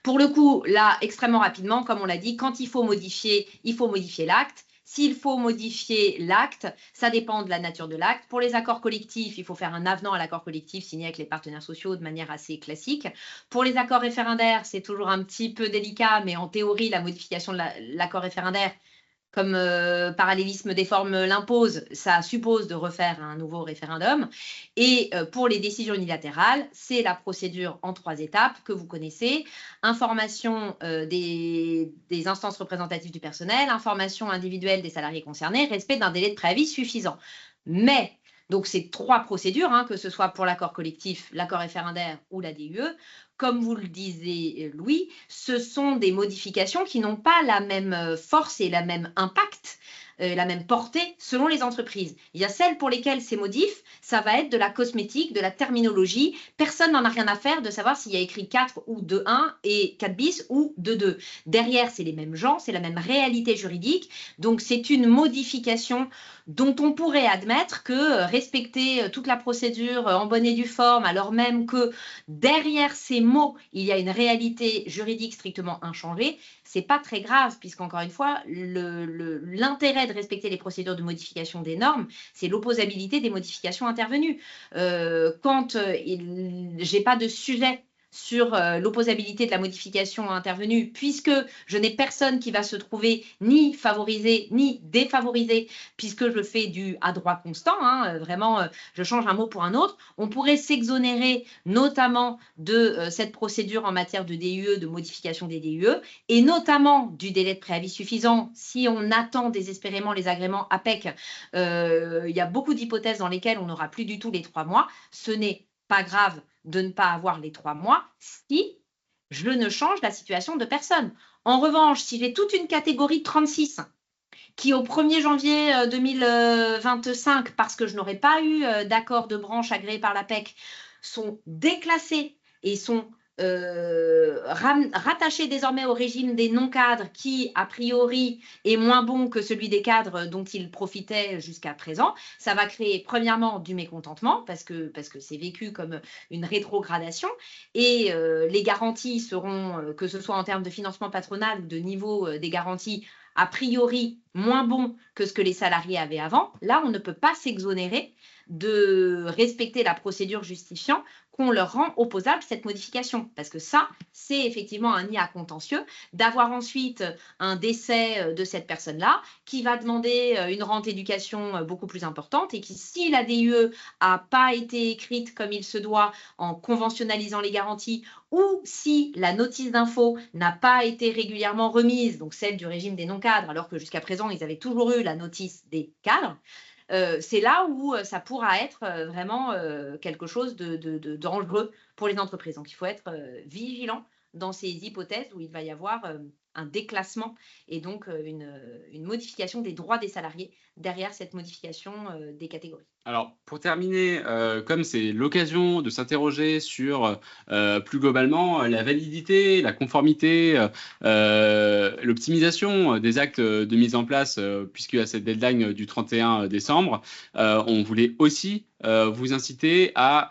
Pour le coup, là, extrêmement rapidement, comme on l'a dit, quand il faut modifier l'acte. S'il faut modifier l'acte, ça dépend de la nature de l'acte. Pour les accords collectifs, il faut faire un avenant à l'accord collectif signé avec les partenaires sociaux de manière assez classique. Pour les accords référendaires, c'est toujours un petit peu délicat, mais en théorie, la modification de l'accord référendaire, comme parallélisme des formes l'impose, ça suppose de refaire un nouveau référendum. Et pour les décisions unilatérales, c'est la procédure en 3 étapes que vous connaissez. Information des instances représentatives du personnel, information individuelle des salariés concernés, respect d'un délai de préavis suffisant. Mais, donc c'est 3 procédures, que ce soit pour l'accord collectif, l'accord référendaire ou la DUE. Comme vous le disiez, Louis, ce sont des modifications qui n'ont pas la même force et la même impact, la même portée selon les entreprises. Il y a celles pour lesquelles ces modifs, ça va être de la cosmétique, de la terminologie. Personne n'en a rien à faire de savoir s'il y a écrit 4 ou 2.1 et 4 bis ou 2.2. Derrière, c'est les mêmes gens, c'est la même réalité juridique. Donc, c'est une modification dont on pourrait admettre que respecter toute la procédure en bonne et due forme, alors même que derrière ces mots, il y a une réalité juridique strictement inchangée, c'est pas très grave, puisqu'encore une fois, l'intérêt de respecter les procédures de modification des normes, c'est l'opposabilité des modifications intervenues. Quand j'ai pas de sujet sur l'opposabilité de la modification intervenue, puisque je n'ai personne qui va se trouver ni favorisé ni défavorisé, puisque je fais du à droit constant, vraiment, je change un mot pour un autre, on pourrait s'exonérer notamment de cette procédure en matière de DUE, de modification des DUE, et notamment du délai de préavis suffisant si on attend désespérément les agréments APEC. Il y a beaucoup d'hypothèses dans lesquelles on n'aura plus du tout les 3 mois. Ce n'est pas grave de ne pas avoir les 3 mois si je ne change la situation de personne. En revanche, si j'ai toute une catégorie 36 qui au 1er janvier 2025, parce que je n'aurai pas eu d'accord de branche agréé par l'APEC, sont déclassés et sont rattaché désormais au régime des non-cadres qui, a priori, est moins bon que celui des cadres dont ils profitaient jusqu'à présent, ça va créer premièrement du mécontentement parce que c'est vécu comme une rétrogradation et les garanties seront, que ce soit en termes de financement patronal ou de niveau des garanties, a priori moins bon que ce que les salariés avaient avant. Là, on ne peut pas s'exonérer de respecter la procédure justifiant qu'on leur rend opposable cette modification. Parce que ça, c'est effectivement un nid à contentieux, d'avoir ensuite un décès de cette personne-là qui va demander une rente éducation beaucoup plus importante et qui, si la DUE n'a pas été écrite comme il se doit en conventionnalisant les garanties ou si la notice d'info n'a pas été régulièrement remise, donc celle du régime des non-cadres, alors que jusqu'à présent, ils avaient toujours eu la notice des cadres, c'est là où ça pourra être vraiment quelque chose de dangereux pour les entreprises. Donc, il faut être vigilant dans ces hypothèses où il va y avoir un déclassement et donc une modification des droits des salariés derrière cette modification des catégories. Alors, pour terminer, comme c'est l'occasion de s'interroger sur plus globalement la validité, la conformité, l'optimisation des actes de mise en place, puisqu'il y a cette deadline du 31 décembre, on voulait aussi vous inciter à,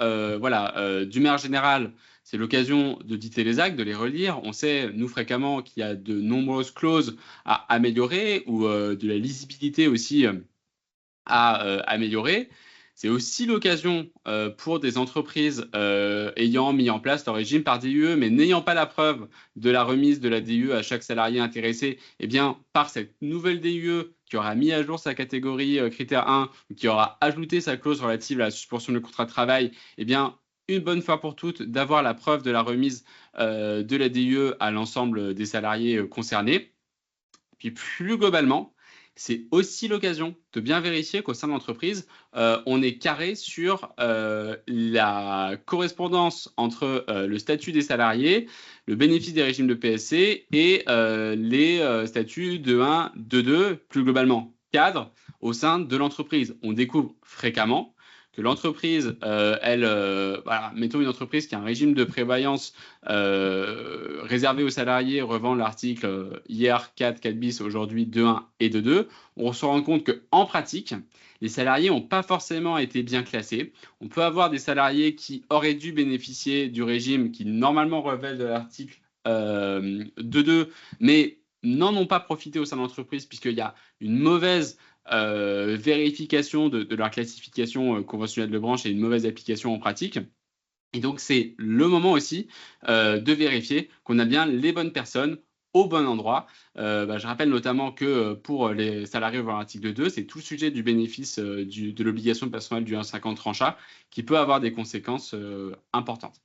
d'une manière générale, c'est l'occasion d'auditer les actes, de les relire. On sait, nous, fréquemment, qu'il y a de nombreuses clauses à améliorer ou de la lisibilité aussi à améliorer. C'est aussi l'occasion pour des entreprises ayant mis en place leur régime par DUE, mais n'ayant pas la preuve de la remise de la DUE à chaque salarié intéressé, eh bien, par cette nouvelle DUE qui aura mis à jour sa catégorie critère 1, qui aura ajouté sa clause relative à la suspension du contrat de travail, eh bien, une bonne fois pour toutes, d'avoir la preuve de la remise de la DUE à l'ensemble des salariés concernés. Puis plus globalement, c'est aussi l'occasion de bien vérifier qu'au sein de l'entreprise, on est carré sur la correspondance entre le statut des salariés, le bénéfice des régimes de PSC et les statuts de 1, de 2, plus globalement cadre au sein de l'entreprise. On découvre fréquemment que l'entreprise, mettons une entreprise qui a un régime de prévoyance réservé aux salariés, revend l'article hier 4 bis, aujourd'hui 2.1 et 2.2, on se rend compte qu'en pratique, les salariés n'ont pas forcément été bien classés. On peut avoir des salariés qui auraient dû bénéficier du régime qui normalement relève de l'article 2.2, mais n'en ont pas profité au sein de l'entreprise puisqu'il y a une mauvaise vérification de leur classification conventionnelle de branche et une mauvaise application en pratique. Et donc, c'est le moment aussi de vérifier qu'on a bien les bonnes personnes au bon endroit. Je rappelle notamment que pour les salariés over l'article 2, c'est tout le sujet du bénéfice de l'obligation personnelle du 1,50 trancha qui peut avoir des conséquences importantes.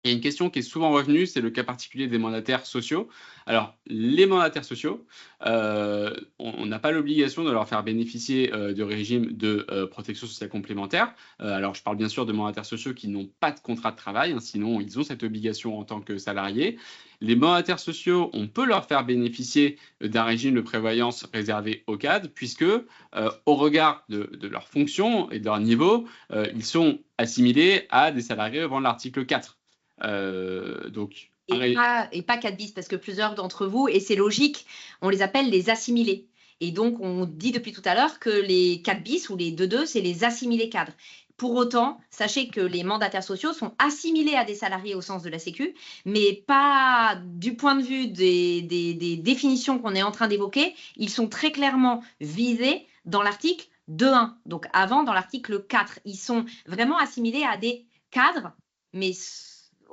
Il y a une question qui est souvent revenue, c'est le cas particulier des mandataires sociaux. Alors, les mandataires sociaux, on n'a pas l'obligation de leur faire bénéficier de régime de protection sociale complémentaire. Alors, je parle bien sûr de mandataires sociaux qui n'ont pas de contrat de travail, hein, sinon ils ont cette obligation en tant que salariés. Les mandataires sociaux, on peut leur faire bénéficier d'un régime de prévoyance réservé aux cadres, puisque au regard de leur fonction et de leur niveau, ils sont assimilés à des salariés avant l'article 4. Et pas 4 bis, parce que plusieurs d'entre vous, et c'est logique, on les appelle les assimilés. Et donc, on dit depuis tout à l'heure que les 4 bis ou les 2.2, c'est les assimilés cadres. Pour autant, sachez que les mandataires sociaux sont assimilés à des salariés au sens de la Sécu, mais pas du point de vue des définitions qu'on est en train d'évoquer. Ils sont très clairement visés dans l'article 2.1, donc avant dans l'article 4. Ils sont vraiment assimilés à des cadres, mais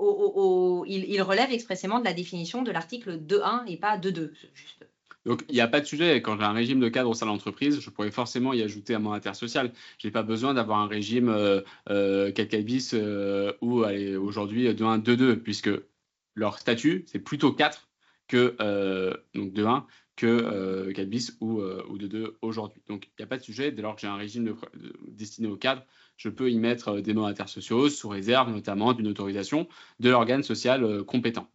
il relève expressément de la définition de l'article 2.1 et pas 2.2. Donc, il n'y a pas de sujet. Quand j'ai un régime de cadre au sein de l'entreprise, je pourrais forcément y ajouter un mandataire social. Je n'ai pas besoin d'avoir un régime 4 bis ou aujourd'hui 2.1, 2.2, puisque leur statut, c'est plutôt 4 que donc 2.1 que 4 bis ou 2.2 aujourd'hui. Donc, il n'y a pas de sujet. Dès lors que j'ai un régime destiné au cadre, je peux y mettre des mandataires sociaux sous réserve notamment d'une autorisation de l'organe social compétent.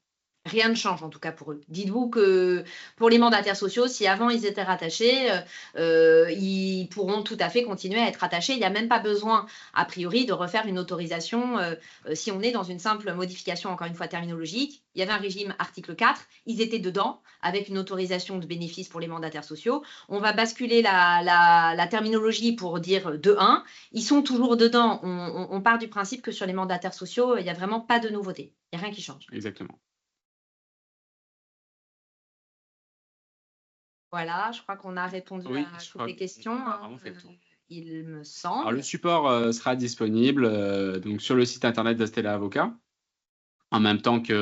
Rien ne change en tout cas pour eux. Dites-vous que pour les mandataires sociaux, si avant ils étaient rattachés, ils pourront tout à fait continuer à être rattachés. Il n'y a même pas besoin, a priori, de refaire une autorisation si on est dans une simple modification, encore une fois, terminologique. Il y avait un régime article 4, ils étaient dedans avec une autorisation de bénéfice pour les mandataires sociaux. On va basculer la terminologie pour dire 2.1. Ils sont toujours dedans. On part du principe que sur les mandataires sociaux, il n'y a vraiment pas de nouveauté. Il n'y a rien qui change. Exactement. Voilà, je crois qu'on a répondu Oui, à je toutes crois les qu'on questions, a hein, vraiment fait le tour. il me Alors, semble. le support sera disponible donc sur le site internet d'Astella Avocat, en même temps que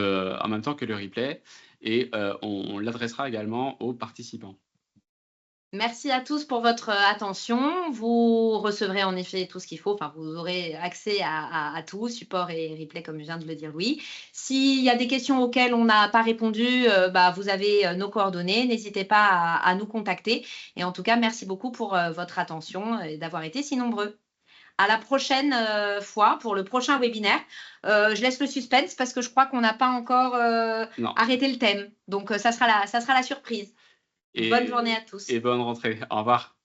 le replay, et on l'adressera également aux participants. Merci à tous pour votre attention. Vous recevrez en effet tout ce qu'il faut. Enfin, vous aurez accès à tout, support et replay, comme je viens de le dire, Louis. S'il y a des questions auxquelles on n'a pas répondu, vous avez nos coordonnées. N'hésitez pas à nous contacter. Et en tout cas, merci beaucoup pour votre attention et d'avoir été si nombreux. À la prochaine fois pour le prochain webinaire. Je laisse le suspense parce que je crois qu'on n'a pas encore Non. arrêté le thème. Donc, ça sera la surprise. Bonne journée à tous. Et bonne rentrée. Au revoir.